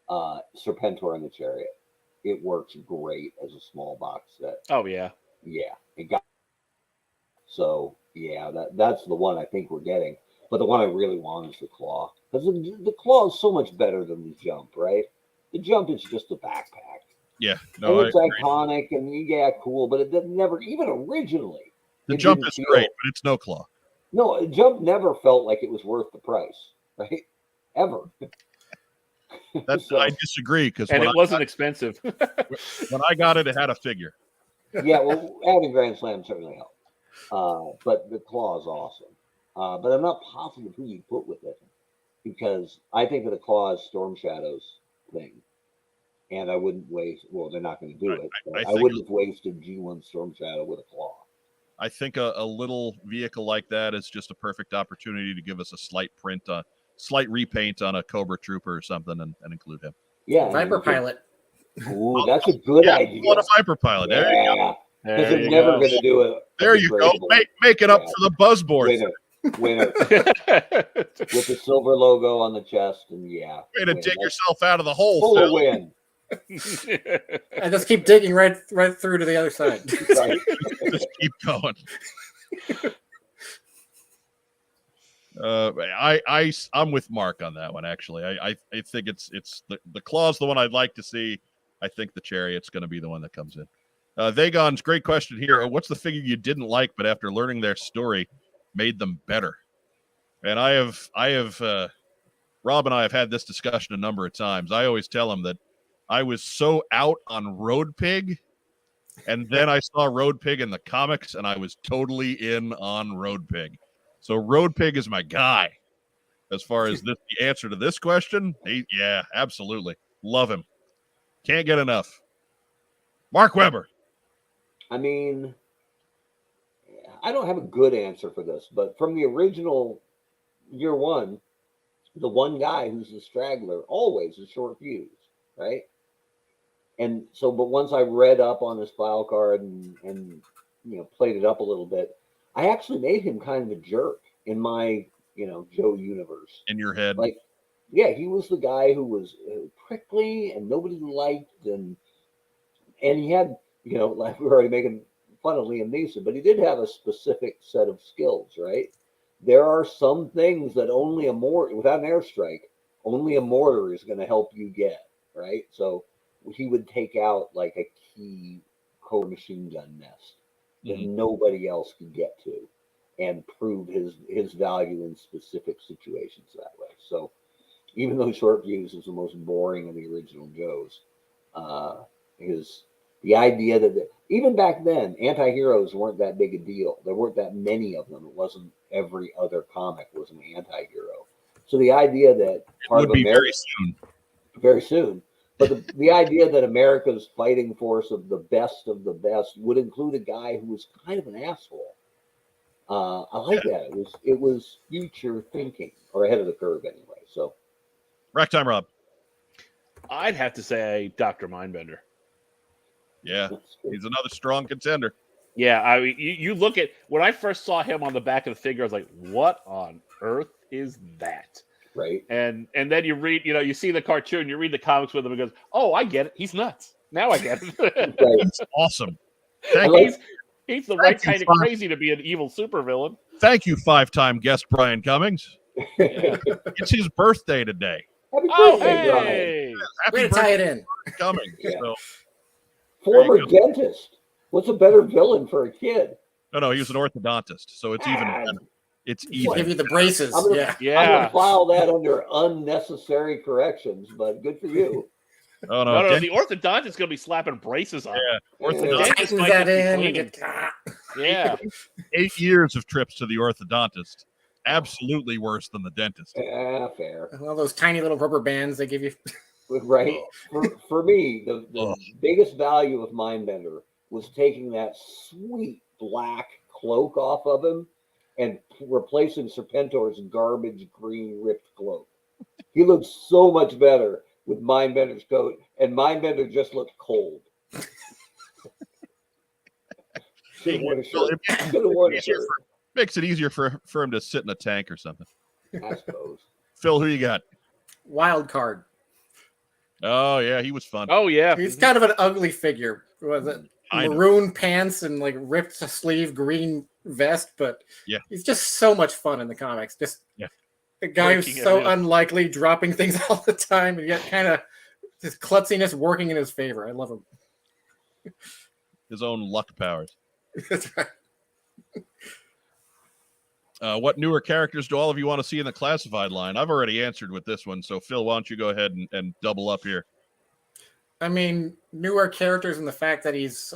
Serpentor in the Chariot. It works great as a small box set. Oh yeah, it got. So yeah, that's the one I think we're getting. But the one I really want is the Claw, because the Claw is so much better than the Jump, right? The Jump is just a backpack. Yeah, no, and it's iconic and cool, but it never, even originally. The Jump is great, but it's no Claw. No, the Jump never felt like it was worth the price, right? Ever. I disagree, because it wasn't expensive. When I got it, it had a figure. Yeah, well, having Grand Slam certainly helped. But the Claw is awesome. But I'm not positive who you put with it, because I think of the Claw as Storm Shadow's thing. And I wouldn't waste, well, they're not going to do it. I wouldn't have wasted G1 Storm Shadow with a Claw. I think a little vehicle like that is just a perfect opportunity to give us a slight repaint on a Cobra Trooper or something and include him. Yeah. Viper Pilot. Ooh, that's a good idea. What a Viper Pilot. There you go. Because they're never going to do it. There you go. Make it up for the Buzzboard. Winner. With the silver logo on the chest, and way to dig yourself out of the hole. Full win. I just keep digging right through to the other side. Right. Just keep going. I'm with Mark on that one. Actually, I think it's the Claw's the one I'd like to see. I think the Chariot's going to be the one that comes in. Vagon's great question here. What's the figure you didn't like, but after learning their story, made them better? And I have Rob and I have had this discussion a number of times. I always tell him that I was so out on Road Pig, and then I saw Road Pig in the comics, and I was totally in on Road Pig. So Road Pig is my guy. As far as the answer to this question, yeah, absolutely. Love him. Can't get enough. Mark Weber. I mean, I don't have a good answer for this, but from the original year one, the one guy who's the straggler always is short fuse, right? And so, but once I read up on his file card and played it up a little bit, I actually made him kind of a jerk in my, Joe universe. In your head. Like, yeah, he was the guy who was prickly and nobody liked, and he had, like we were already making fun of Liam Neeson, but he did have a specific set of skills, right? There are some things that only a mortar, without an airstrike, only a mortar is going to help you get, right? So he would take out like a key Cobra machine gun nest that nobody else could get to, and prove his value in specific situations that way. So even though Short Fuse is the most boring of the original Joes, the idea that even back then, anti-heroes weren't that big a deal. There weren't that many of them. It wasn't every other comic was an anti-hero. So the idea that part it would be very soon, but the idea that America's fighting force of the best would include a guy who was kind of an asshole. I like that. It was future thinking, or ahead of the curve anyway. So, rack time, Rob. I'd have to say Dr. Mindbender. Yeah, he's another strong contender. Yeah, I mean, you look at when I first saw him on the back of the figure, I was like, "What on earth is that?" Right. And then you read, you see the cartoon, you read the comics with him, and goes, "Oh, I get it. He's nuts. Now I get it." Right. He's awesome. He's the right kind of crazy to be an evil supervillain. Thank you, 5-time guest Brian Cummings. Yeah. It's his birthday today. Happy Oh, birthday, Brian. hey! Happy Way to tie it birthday in. for coming. Yeah. So, Former There you dentist. What's a better villain for a kid? no, he was an orthodontist, so it's even Ah, better. It's He'll give even. you the braces. I'm gonna, Yeah. I'm Yeah. gonna file that under unnecessary corrections, but good for you. Oh No, no, the orthodontist is going to be slapping braces on. yeah, The orthodontist. dentist Tightens might that just be in. You cleaning. get, Yeah. 8 years of trips to the orthodontist. Absolutely worse than the dentist. Fair. all those tiny little rubber bands they give you. Right. For me, the Ugh. biggest value of Mindbender was taking that sweet black cloak off of him and replacing Serpentor's garbage green ripped cloak. He looked so much better with Mindbender's coat, and Mindbender just looked cold. Should have worn a Well, shirt. it Should have worn a shirt, makes it easier for him to sit in a tank or something. I suppose. Phil, who you got? Wild card. Oh yeah, he was fun. Oh, yeah. He's kind of an ugly figure. Was it I know. maroon pants and like ripped sleeve green vest? But Yeah. he's just so much fun in the comics. Just Yeah. a guy who's Breaking so it, yeah. unlikely, dropping things all the time, and yet kind of his klutziness working in his favor. I love him. His own luck powers. That's right. What newer characters do all of you want to see in the classified line? I've already answered with this one, so Phil, why don't you go ahead and double up here? I mean, newer characters in the fact that he's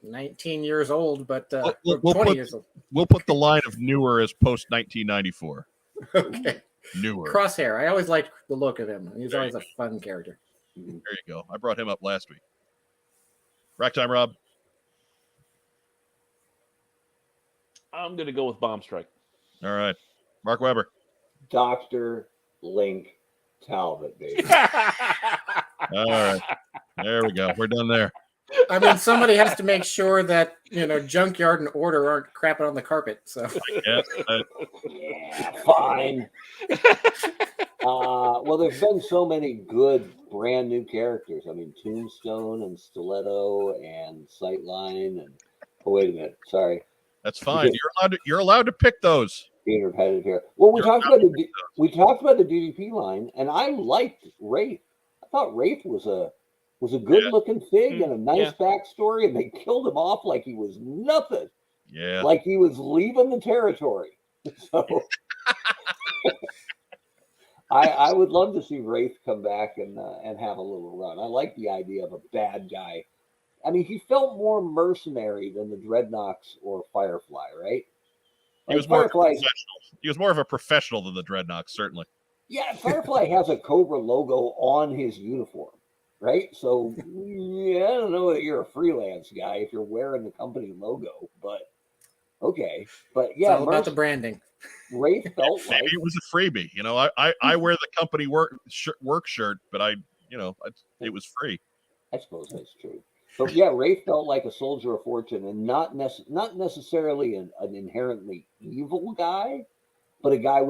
19 years old, but We'll 20 put- years old. We'll put the line of newer as post 1994. Okay. Newer. Crosshair. I always liked the look of him. He's There always a fun character. There you go. I brought him up last week. Rack time, Rob. I'm going to go with Bomb Strike. All right. Mark Weber. Dr. Link Talbot, baby. All right. There we go. We're done there. I mean, somebody has to make sure that, Junkyard and Order aren't crapping on the carpet. So Yeah. Yeah, fine. Well, there's been so many good brand new characters. I mean, Tombstone and Stiletto and Sightline and wait a minute, sorry, That's fine. You're allowed to pick those. being repetitive here. Well, we You're talked about the DDP line, and I liked Wraith. I thought Wraith was a good looking fig and a nice backstory, and they killed him off like he was nothing, Yeah. like he was leaving the territory. So. I would love to see Wraith come back and have a little run. I like the idea of a bad guy. I mean, he felt more mercenary than the Dreadnoks or Firefly, right? He was more of a professional. He was more of a professional than the Dreadnoks, certainly. Yeah, Firefly has a Cobra logo on his uniform, right? So yeah, I don't know that you're a freelance guy if you're wearing the company logo, but okay. But it's yeah, all about the branding. Wraith felt like Maybe it was a freebie. I wear the company work shirt, but it was free. I suppose that's true. But yeah, Wraith felt like a soldier of fortune, and not necessarily an inherently evil guy, but a guy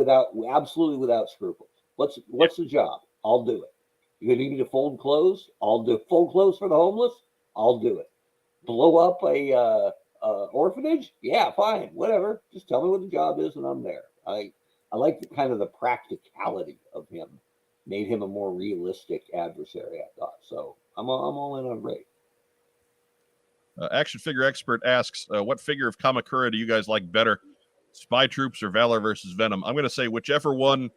absolutely without scruples. What's the job? I'll do it. You need me to fold clothes? I'll do fold clothes for the homeless. I'll do it. Blow up a orphanage? Yeah, fine, whatever. Just tell me what the job is, and I'm there. I like the practicality of him. Made him a more realistic adversary, I thought. So I'm all in on Wraith. Action figure expert asks, what figure of Kamakura do you guys like better, Spy Troops or Valor versus Venom? I'm going to say whichever one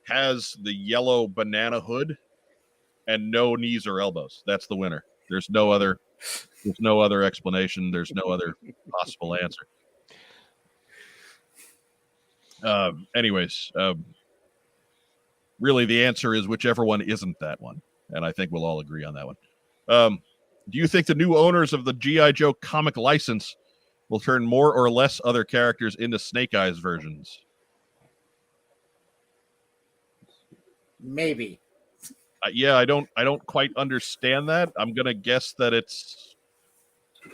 has the yellow banana hood and no knees or elbows. That's the winner. There's no other explanation. There's no other possible answer. Anyways, really the answer is whichever one isn't that one. And I think we'll all agree on that one. Do you think the new owners of the G.I. Joe comic license will turn more or less other characters into Snake Eyes versions? Maybe. Yeah, I don't quite understand that. I'm gonna guess that it's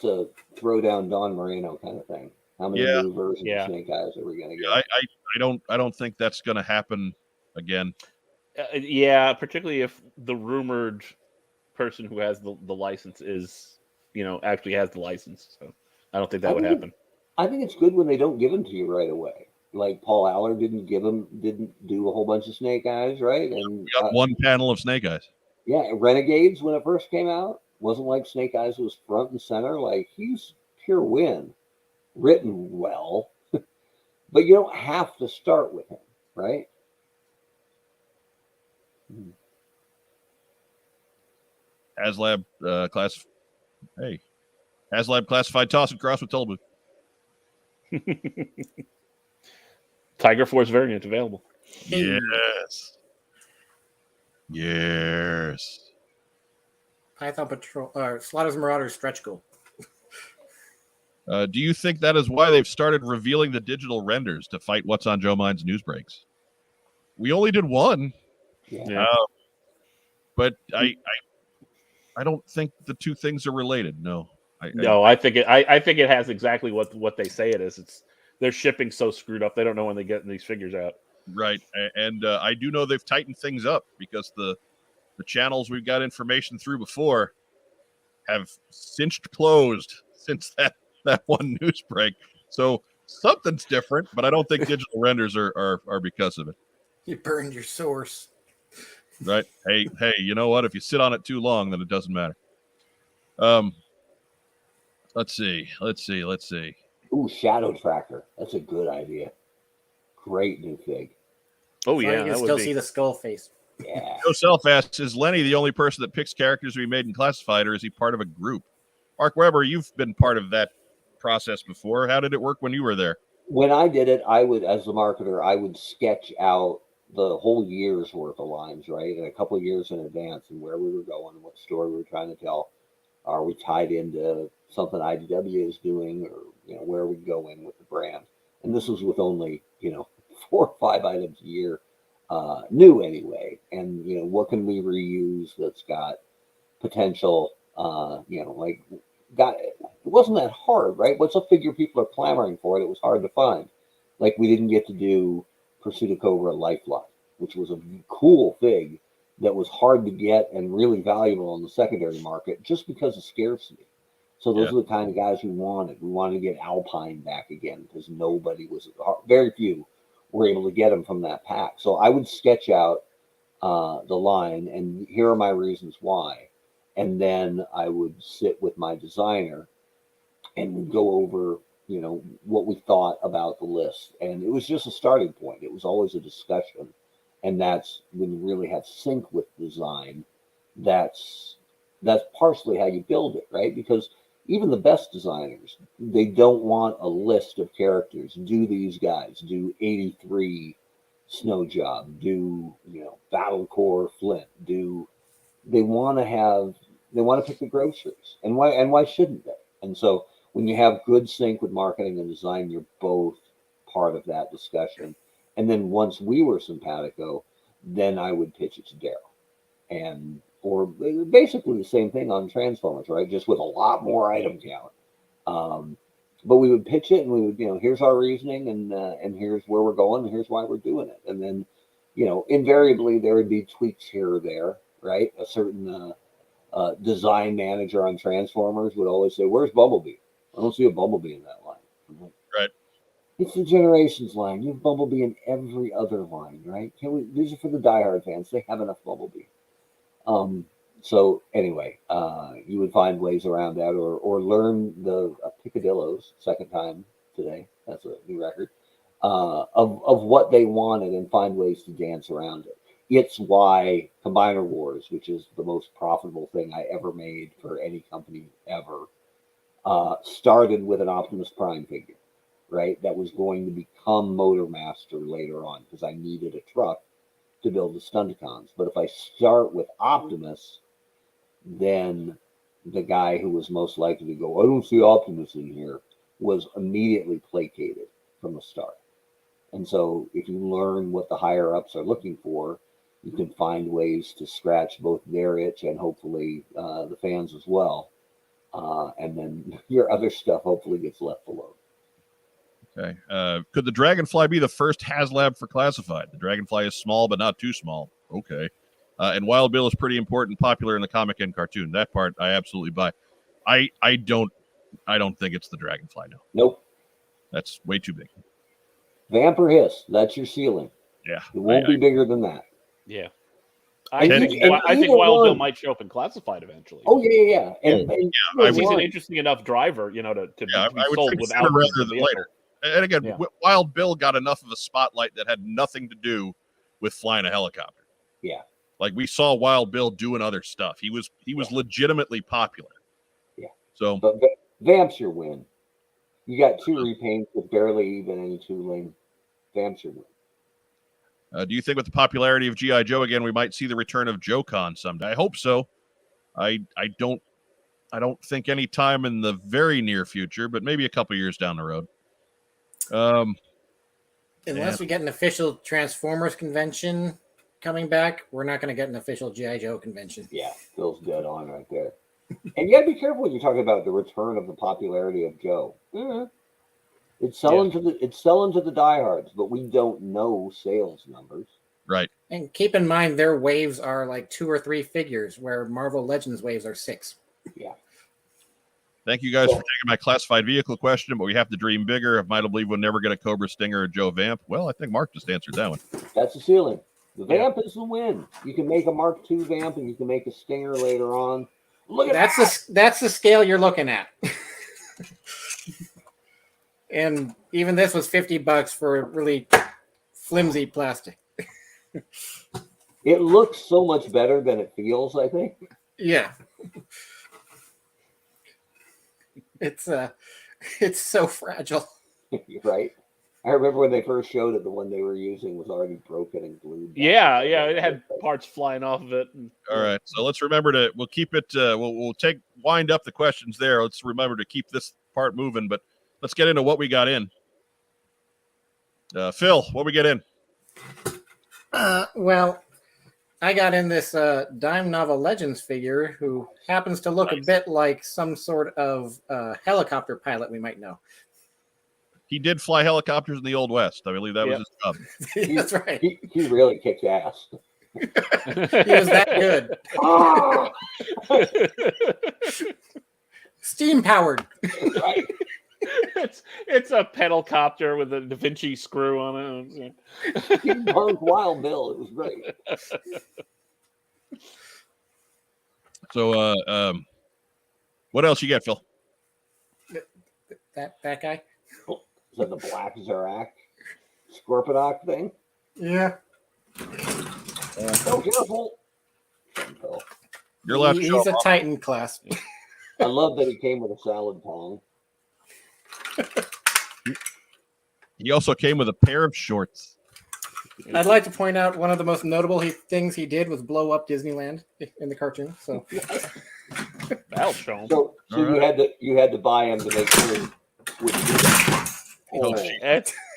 a Throwdown Don Moreno kind of thing. How many new versions of Snake Eyes are we gonna get? I don't think that's gonna happen again. Yeah, particularly if the rumored person who has the license is, actually has the license. So I don't think that would happen. I think it's good when they don't give them to you right away. like Paul Allard didn't do a whole bunch of Snake Eyes, right? And We got one panel of Snake Eyes. yeah, Renegades when it first came out wasn't like Snake Eyes was front and center. Like he's pure win, written well, but you don't have to start with him, right? HazLab HazLab classified toss and cross with Tollbooth. Tiger Force variant available. Yes. Yes. Python Patrol, Slaughter's Marauders stretch goal. Do you think that is why they've started revealing the digital renders to fight What's on Joe Mind's news breaks? We only did one. Yeah. But I don't think the two things are related. No. I think it has exactly what they say it is. They're shipping so screwed up. They don't know when they're getting these figures out. Right. And I do know they've tightened things up because the channels we've got information through before have cinched closed since that one news break. So something's different, but I don't think digital renders are because of it. You burned your source. Right. Hey, you know what? If you sit on it too long, then it doesn't matter. Let's see. Ooh, Shadow Tracker. That's a good idea. Great new fig. Oh, So yeah. you can still see the skull face. Yeah. Joe Self asks, is Lenny the only person that picks characters to be made in Classified, or is he part of a group? Mark Weber, you've been part of that process before. How did it work when you were there? When I did it, I would, as the marketer, I would sketch out the whole year's worth of lines, right? And a couple of years in advance and where we were going, what story we were trying to tell. Are we tied into something IDW is doing, or where are we going with the brand? And this was with only 4 or 5 items a year, new anyway. And what can we reuse that's got potential? It wasn't that hard, right? What's a figure people are clamoring for? It was hard to find. Like we didn't get to do Pursuit of Cobra Lifeline, which was a cool fig that was hard to get and really valuable in the secondary market just because of scarcity. So those are the kind of guys we wanted. We wanted to get Alpine back again because very few were able to get him from that pack. So I would sketch out the line, and here are my reasons why. And then I would sit with my designer and we'd go over, what we thought about the list. And it was just a starting point. It was always a discussion. And that's when you really have sync with design. That's partially how you build it, right? Because even the best designers, they don't want a list of characters. Do these guys, do 83 Snow Job, do, Battle Core Flint, they want to pick the groceries. And why shouldn't they? And so when you have good sync with marketing and design, you're both part of that discussion. And then once we were simpatico, then I would pitch it to Daryl. Or basically the same thing on Transformers, right? Just with a lot more item count. But we would pitch it and we would, here's our reasoning and here's where we're going and here's why we're doing it. And then, invariably there would be tweaks here or there, right? A certain design manager on Transformers would always say, where's Bumblebee? I don't see a Bumblebee in that line. Right. It's the Generations line. You have Bumblebee in every other line, right? These are for the diehard fans. They have enough Bumblebee. So anyway, you would find ways around that, or learn the picadillos, second time today. That's a new record of what they wanted, and find ways to dance around it. It's why Combiner Wars, which is the most profitable thing I ever made for any company ever, started with an Optimus Prime figure, right? That was going to become Motormaster later on because I needed a truck to build the Stunticons. But if I start with Optimus, then the guy who was most likely to go, I don't see Optimus in here, was immediately placated from the start. And so if you learn what the higher ups are looking for, you can find ways to scratch both their itch and hopefully the fans as well. And then your other stuff hopefully gets left alone. Okay. Could the Dragonfly be the first HazLab for Classified? The Dragonfly is small, but not too small. Okay. And Wild Bill is pretty important, popular in the comic and cartoon. That part I absolutely buy. I don't think it's the Dragonfly. No. Nope. That's way too big. Vamp or Hiss, that's your ceiling. Yeah. It won't be bigger than that. Yeah. And I think either Wild Bill one- might show up in Classified eventually. Oh yeah. And I He's would- an interesting enough driver, to be I would sold think without sooner rather the than vehicle. later. And again, Yeah. Wild Bill got enough of a spotlight that had nothing to do with flying a helicopter. Yeah. Like we saw Wild Bill doing other stuff. He was legitimately popular. Yeah. So but Vamp's your win. You got 2 repaints with barely even any tooling. Vamp's your win. do you think with the popularity of G.I. Joe again, we might see the return of JoeCon someday? I hope so. I don't think any time in the very near future, but maybe a couple years down the road. Unless we get an official Transformers convention coming back, we're not going to get an official G.I. Joe convention. Yeah, Phil's dead on right there. And you got to be careful when you're talking about the return of the popularity of Joe. It's selling to the diehards, but we don't know sales numbers. Right. And keep in mind, their waves are like 2 or 3 figures, where Marvel Legends waves are 6. Yeah. Thank you guys for taking my classified vehicle question, but we have to dream bigger. If Might believe we'll never get a Cobra Stinger or Joe Vamp. Well, I think Mark just answered that one. That's the ceiling. The Vamp is the win. You can make a Mark II Vamp and you can make a Stinger later on. Look at that's the scale you're looking at. And even this was $50 for really flimsy plastic. It looks so much better than it feels, I think. Yeah. It's so fragile. Right? I remember when they first showed it, the one they were using was already broken and glued. Yeah, it had parts flying off of it. All right, so let's remember we'll keep it. We'll wind up the questions there. Let's remember to keep this part moving, but let's get into what we got in. Phil, what we get in? Well, I got in this Dime Novel Legends figure who happens to look a bit like some sort of helicopter pilot we might know. He did fly helicopters in the Old West. I believe that was his job. That's right. He really kicks ass. He was that good. Ah! Steam powered. Right. It's a pedal copter with a Da Vinci screw on it. Steampunk Wild Bill. It was great. So, what else you got, Phil? That guy? Is that the Black Zarak Scorponok thing? Yeah. So careful. You're allowed to show He's a off. Titan class. I love that he came with a salad tong. He also came with a pair of shorts. I'd like to point out one of the most notable things he did was blow up Disneyland in the cartoon. So That'll show him. So All you had to buy him to make sure he would do that. Oh,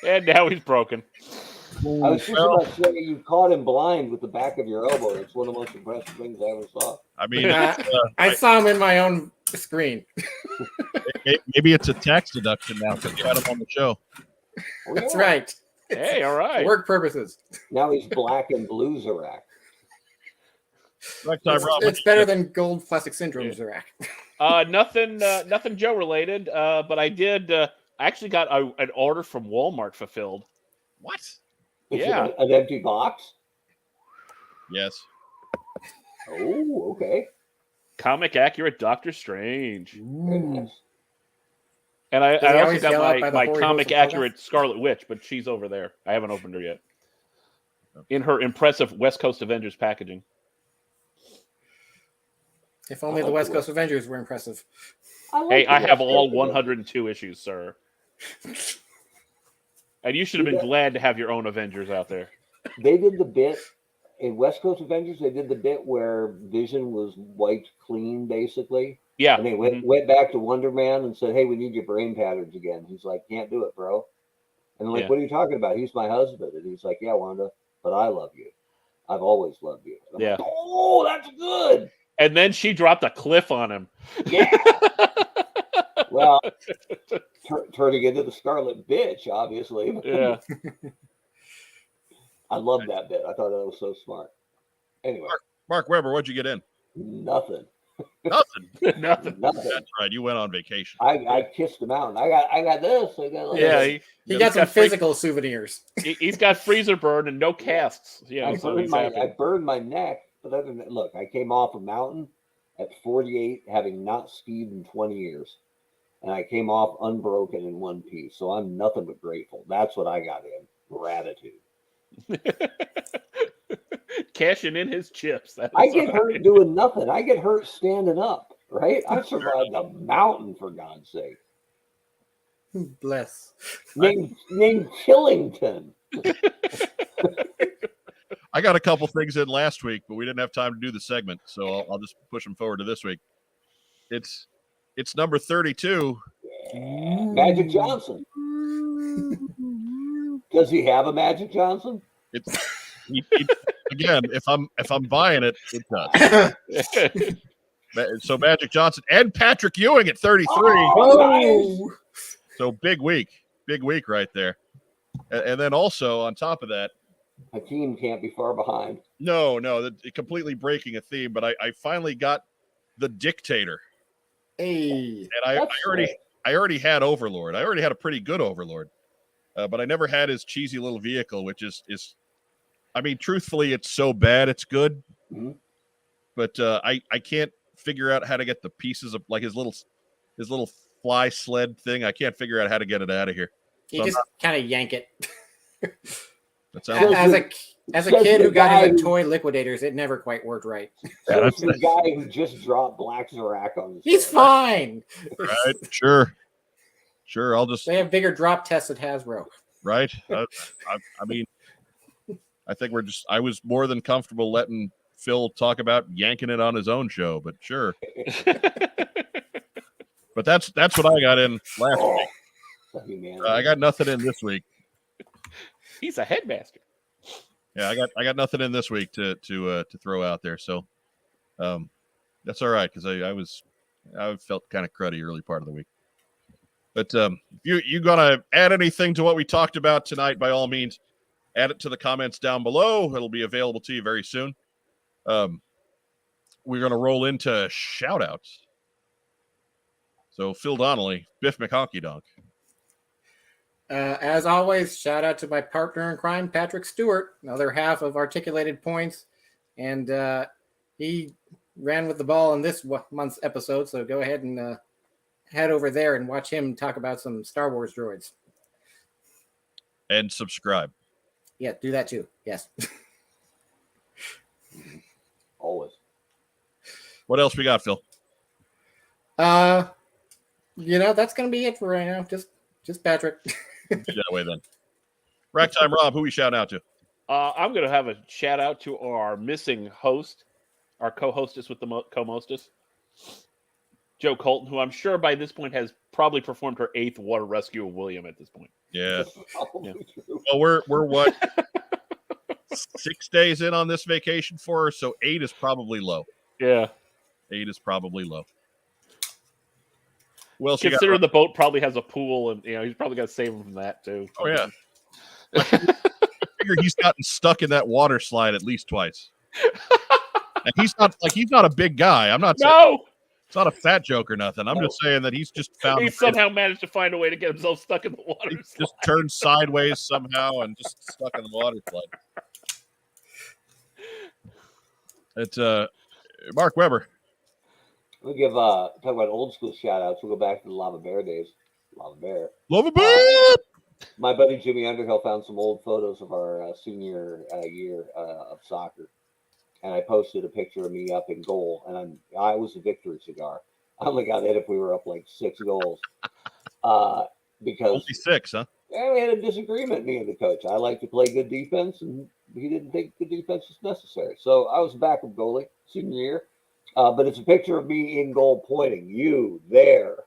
And now he's broken. I was just about to say you caught him blind with the back of your elbow. It's one of the most impressive things I ever saw. I mean, I saw him in my own screen. maybe it's a tax deduction now because you had him on the show. Oh, That's yeah. right. Hey, all right. For work purposes. Now he's black and blue Zarak. Next time, Rob, It's better than gold plastic syndrome, Zarak. Nothing Joe related. But I did. I actually got an order from Walmart fulfilled. What? Is Yeah. it an empty box? Yes. Oh, okay. Comic accurate Doctor Strange. Very nice. And I Does he also always yell out by got the my Hoary comic Host of accurate Scarlet Witch, but she's over there. I haven't opened her yet. In her impressive West Coast Avengers packaging. If only the West Coast Avengers were impressive. Hey, I have all West Coast 102 issues, sir. And you should have been glad to have your own Avengers out there. They did the bit in West Coast Avengers. They did the bit where Vision was wiped clean, basically. Yeah. And they went back to Wonder Man and said, "Hey, we need your brain patterns again." He's like, "Can't do it, bro." And I'm like, Yeah. "What are you talking about? He's my husband." And he's like, "Yeah, Wanda, but I love you. I've always loved you." And I'm Yeah. like, "Oh, that's good." And then she dropped a cliff on him. Yeah. Well, turning into the Scarlet Bitch, obviously. Yeah. I love that bit. I thought that was so smart. Anyway, Mark Webber, what'd you get in? nothing. Nothing. Nothing. Nothing. That's right. You went on vacation. I kissed him out. And I got this. I got Yeah, this. He got some physical souvenirs. He's got freezer burn and no casts. Yeah, so he's happy. I burned my neck, but other than that, look, I came off a mountain at 48, having not skied in 20 years. And I came off unbroken in one piece. So I'm nothing but grateful. That's what I got in. Gratitude. Cashing in his chips. I get hurt doing nothing. I get hurt standing up, right? I survived a mountain, for God's sake. Bless. Named Killington. I got a couple things in last week, but we didn't have time to do the segment, so I'll just push them forward to this week. It's number 32. Yeah. Magic Johnson. Does he have a Magic Johnson? Again, if I'm buying it, it does. So Magic Johnson and Patrick Ewing at 33. Oh, nice. So big week right there. And then also on top of that, a team can't be far behind. No, completely breaking a theme. But I finally got the Dictator. Hey, and I already had Overlord. I already had a pretty good Overlord, but I never had his cheesy little vehicle, which is. I mean, truthfully, it's so bad it's good. Mm-hmm. But I can't figure out how to get the pieces of like his little fly sled thing. I can't figure out how to get it out of here. You just kind of yank it. As a kid who got into toy liquidators, it never quite worked right. So it's the guy who just dropped Black Zorak on his He's fine. Right? Sure. They have bigger drop tests at Hasbro. Right. I mean, I think I was more than comfortable letting Phil talk about yanking it on his own show, but sure. But that's what I got in last week. I got nothing in this week. He's a headmaster. Yeah, I got nothing in this week to throw out there. So that's all right because I felt kind of cruddy early part of the week. But if you gonna add anything to what we talked about tonight, by all means, add it to the comments down below. It'll be available to you very soon. We're gonna roll into shout outs. So Phil Donnelly, Biff McHonky Donk. As always, shout out to my partner in crime, Patrick Stewart, another half of Articulated Points. And he ran with the ball in this month's episode. So go ahead and head over there and watch him talk about some Star Wars droids. And subscribe. Yeah, do that too. Yes. Always. What else we got, Phil? That's going to be it for right now. Just Patrick. That way then. Ragtime Rob, who we shout out to? I'm going to have a shout out to our missing host, our co-hostess with the co-mostess, Joe Colton, who I'm sure by this point has probably performed her 8th water rescue of William at this point. Yeah. Well, we're what 6 days in on this vacation for her, so 8 is probably low. Yeah. 8 is probably low. Well, consider the boat probably has a pool, and he's probably got to save him from that too. Oh yeah. I figure he's gotten stuck in that water slide at least twice. And he's not a big guy. I'm not saying it's not a fat joke or nothing. I'm just saying that he's just found he somehow managed to find a way to get himself stuck in the water slide. Just turned sideways somehow and just stuck in the water slide. It's Mark Weber. We'll give talk about old school shout outs. We'll go back to the Lava Bear days. Lava Bear. My buddy Jimmy Underhill found some old photos of our senior year of soccer. And I posted a picture of me up in goal, and I was a victory cigar. I only got it if we were up like 6 goals. Because only 6, huh? Yeah, we had a disagreement, me and the coach. I like to play good defense, and he didn't think the defense was necessary. So I was a backup goalie senior year. But it's a picture of me in goal pointing, you there.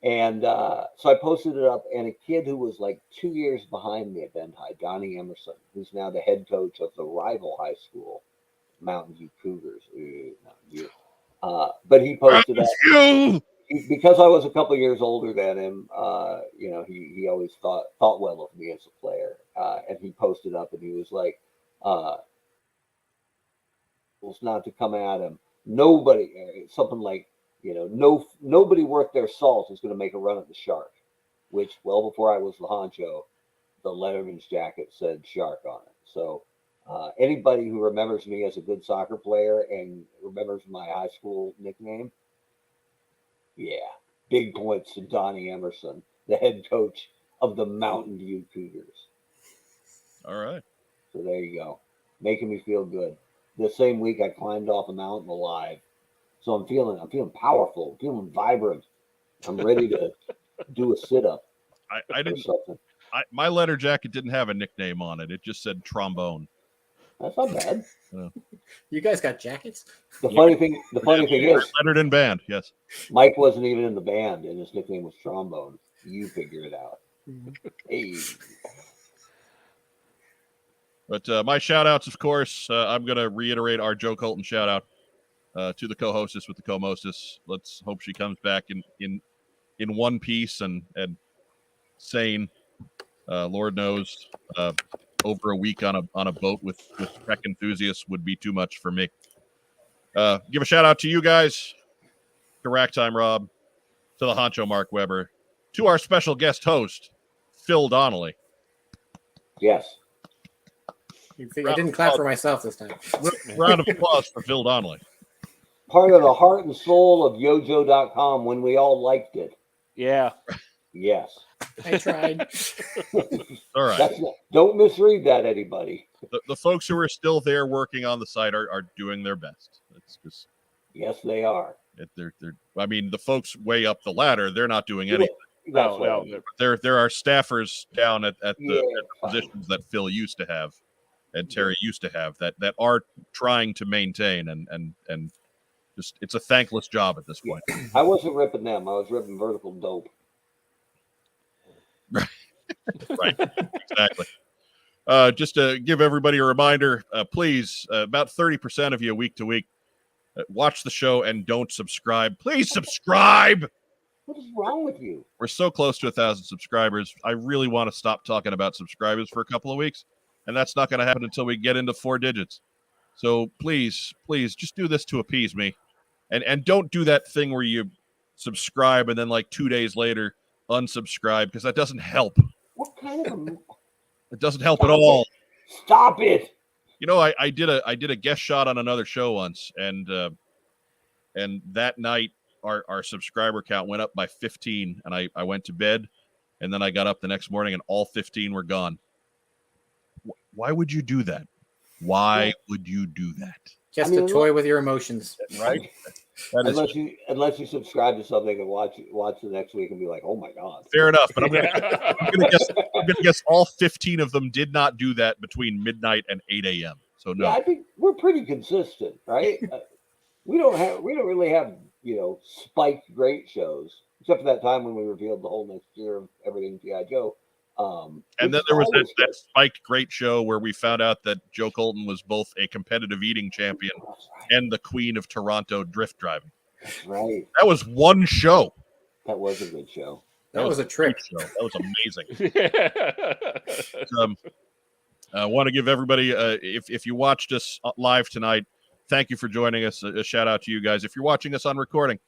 And so I posted it up, and a kid who was like 2 years behind me at Bend High, Donnie Emerson, who's now the head coach of the rival high school, Mountain View Cougars. But he posted up. Because I was a couple years older than him, he always thought well of me as a player. And he posted up, and he was like, not to come at him. nobody, something like, nobody worth their salt is going to make a run at the Shark, which well before I was the honcho, the Letterman's jacket said Shark on it. So anybody who remembers me as a good soccer player and remembers my high school nickname, yeah, big points to Donnie Emerson, the head coach of the Mountain View Cougars. All right. So there you go, making me feel good. The same week I climbed off a mountain alive. So I'm feeling powerful, I'm feeling vibrant. I'm ready to do a sit-up. I didn't. My letter jacket didn't have a nickname on it. It just said trombone. That's not bad. You guys got jackets? The funny thing is, lettered in band. Yes. Mike wasn't even in the band, and his nickname was Trombone. You figure it out. Hey. But my shout outs, of course, I'm going to reiterate our Joe Colton shout out to the co-hostess with the co-mostess. Let's hope she comes back in one piece and sane. Lord knows, over a week on a boat with tech enthusiasts would be too much for me. Give a shout out to you guys, to Rack Time Rob, to the honcho Mark Weber, to our special guest host, Phil Donnelly. Yes. I didn't clap for myself this time. Round of applause for Phil Donnelly. Part of the heart and soul of yojo.com when we all liked it. Yeah. Yes. I tried. All right. Don't misread that, anybody. The folks who are still there working on the site are doing their best. It's just, yes, they are. They're. I mean, the folks way up the ladder, they're not doing anything. No. There are staffers down at the positions that Phil used to have and Terry used to have that are trying to maintain and just, it's a thankless job at this point. I wasn't ripping them. I was ripping vertical dope. Right. Exactly. Just to give everybody a reminder, please, about 30% of you week to week watch the show and don't subscribe. Please subscribe. What is wrong with you? We're so close to 1,000 subscribers. I really want to stop talking about subscribers for a couple of weeks, and that's not going to happen until we get into 4 digits. So please just do this to appease me, and don't do that thing where you subscribe and then like 2 days later unsubscribe, because that doesn't help. What kind of it doesn't help at all. Stop it. You know, I did a guest shot on another show once, and that night our subscriber count went up by 15, and I went to bed, and then I got up the next morning and all 15 were gone. Why would you do that? Why would you do that? Just a toy with your emotions, right? Unless you subscribe to something and watch the next week and be like, oh my god. Fair enough, but I'm gonna guess all 15 of them did not do that between midnight and 8 a.m. So no. Yeah, I think we're pretty consistent, right? we don't really have spiked great shows, except for that time when we revealed the whole next year of everything G.I. Joe. And then there was that spiked great show where we found out that Joe Colton was both a competitive eating champion and the queen of Toronto drift driving. That's right. That was one show. That was a good show. That was a trick show. That was amazing. I want to give everybody, if you watched us live tonight, thank you for joining us. A shout out to you guys. If you're watching us on recording,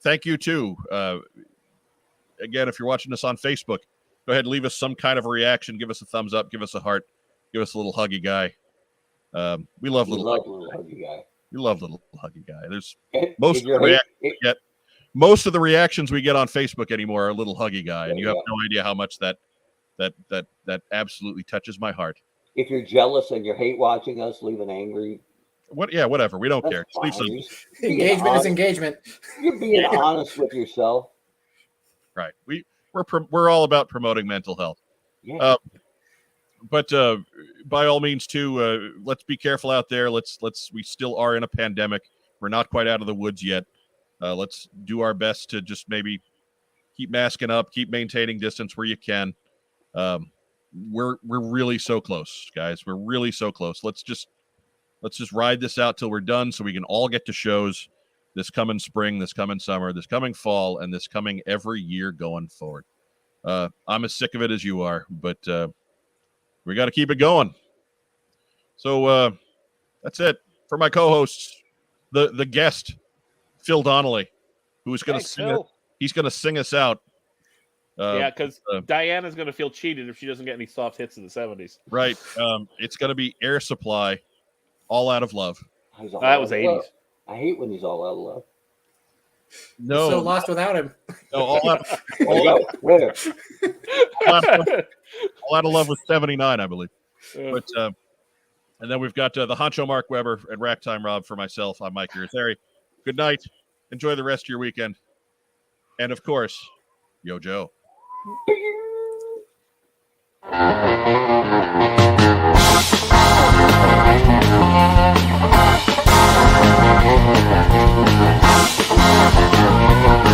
thank you too. Again, if you're watching us on Facebook, go ahead and leave us some kind of a reaction. Give us a thumbs up. Give us a heart. Give us a little huggy guy. We love little huggy guy. We love little huggy guy. There's most of the reactions we get on Facebook anymore are little huggy guy, and you have no idea how much that absolutely touches my heart. If you're jealous and you hate watching us, leave an angry. Whatever. We don't care. Engagement is engagement. You're being honest with yourself. Right. We're all about promoting mental health. Yeah. But by all means, too, let's be careful out there. We still are in a pandemic. We're not quite out of the woods yet. Let's do our best to just maybe keep masking up, keep maintaining distance where you can. We're really so close, guys. We're really so close. Let's just ride this out till we're done, so we can all get to shows this coming spring, this coming summer, this coming fall, and this coming every year going forward. I'm as sick of it as you are, but we got to keep it going. So that's it for my co-hosts. the guest, Phil Donnelly, who's going to Thanks, sing. Phil. He's going to sing us out. Yeah, because Diana's going to feel cheated if she doesn't get any soft hits in the 70s. Right. It's going to be Air Supply, All Out of Love. That was 80s. I hate when he's all out of love. No, So lost without him. no, All Out Where? All Out of Love was 79, I believe. But and then we've got the Honcho Mark Weber and Rack Time Rob for myself. I'm Mike Irizarry. Good night. Enjoy the rest of your weekend. And of course, Yo Joe. Thank you.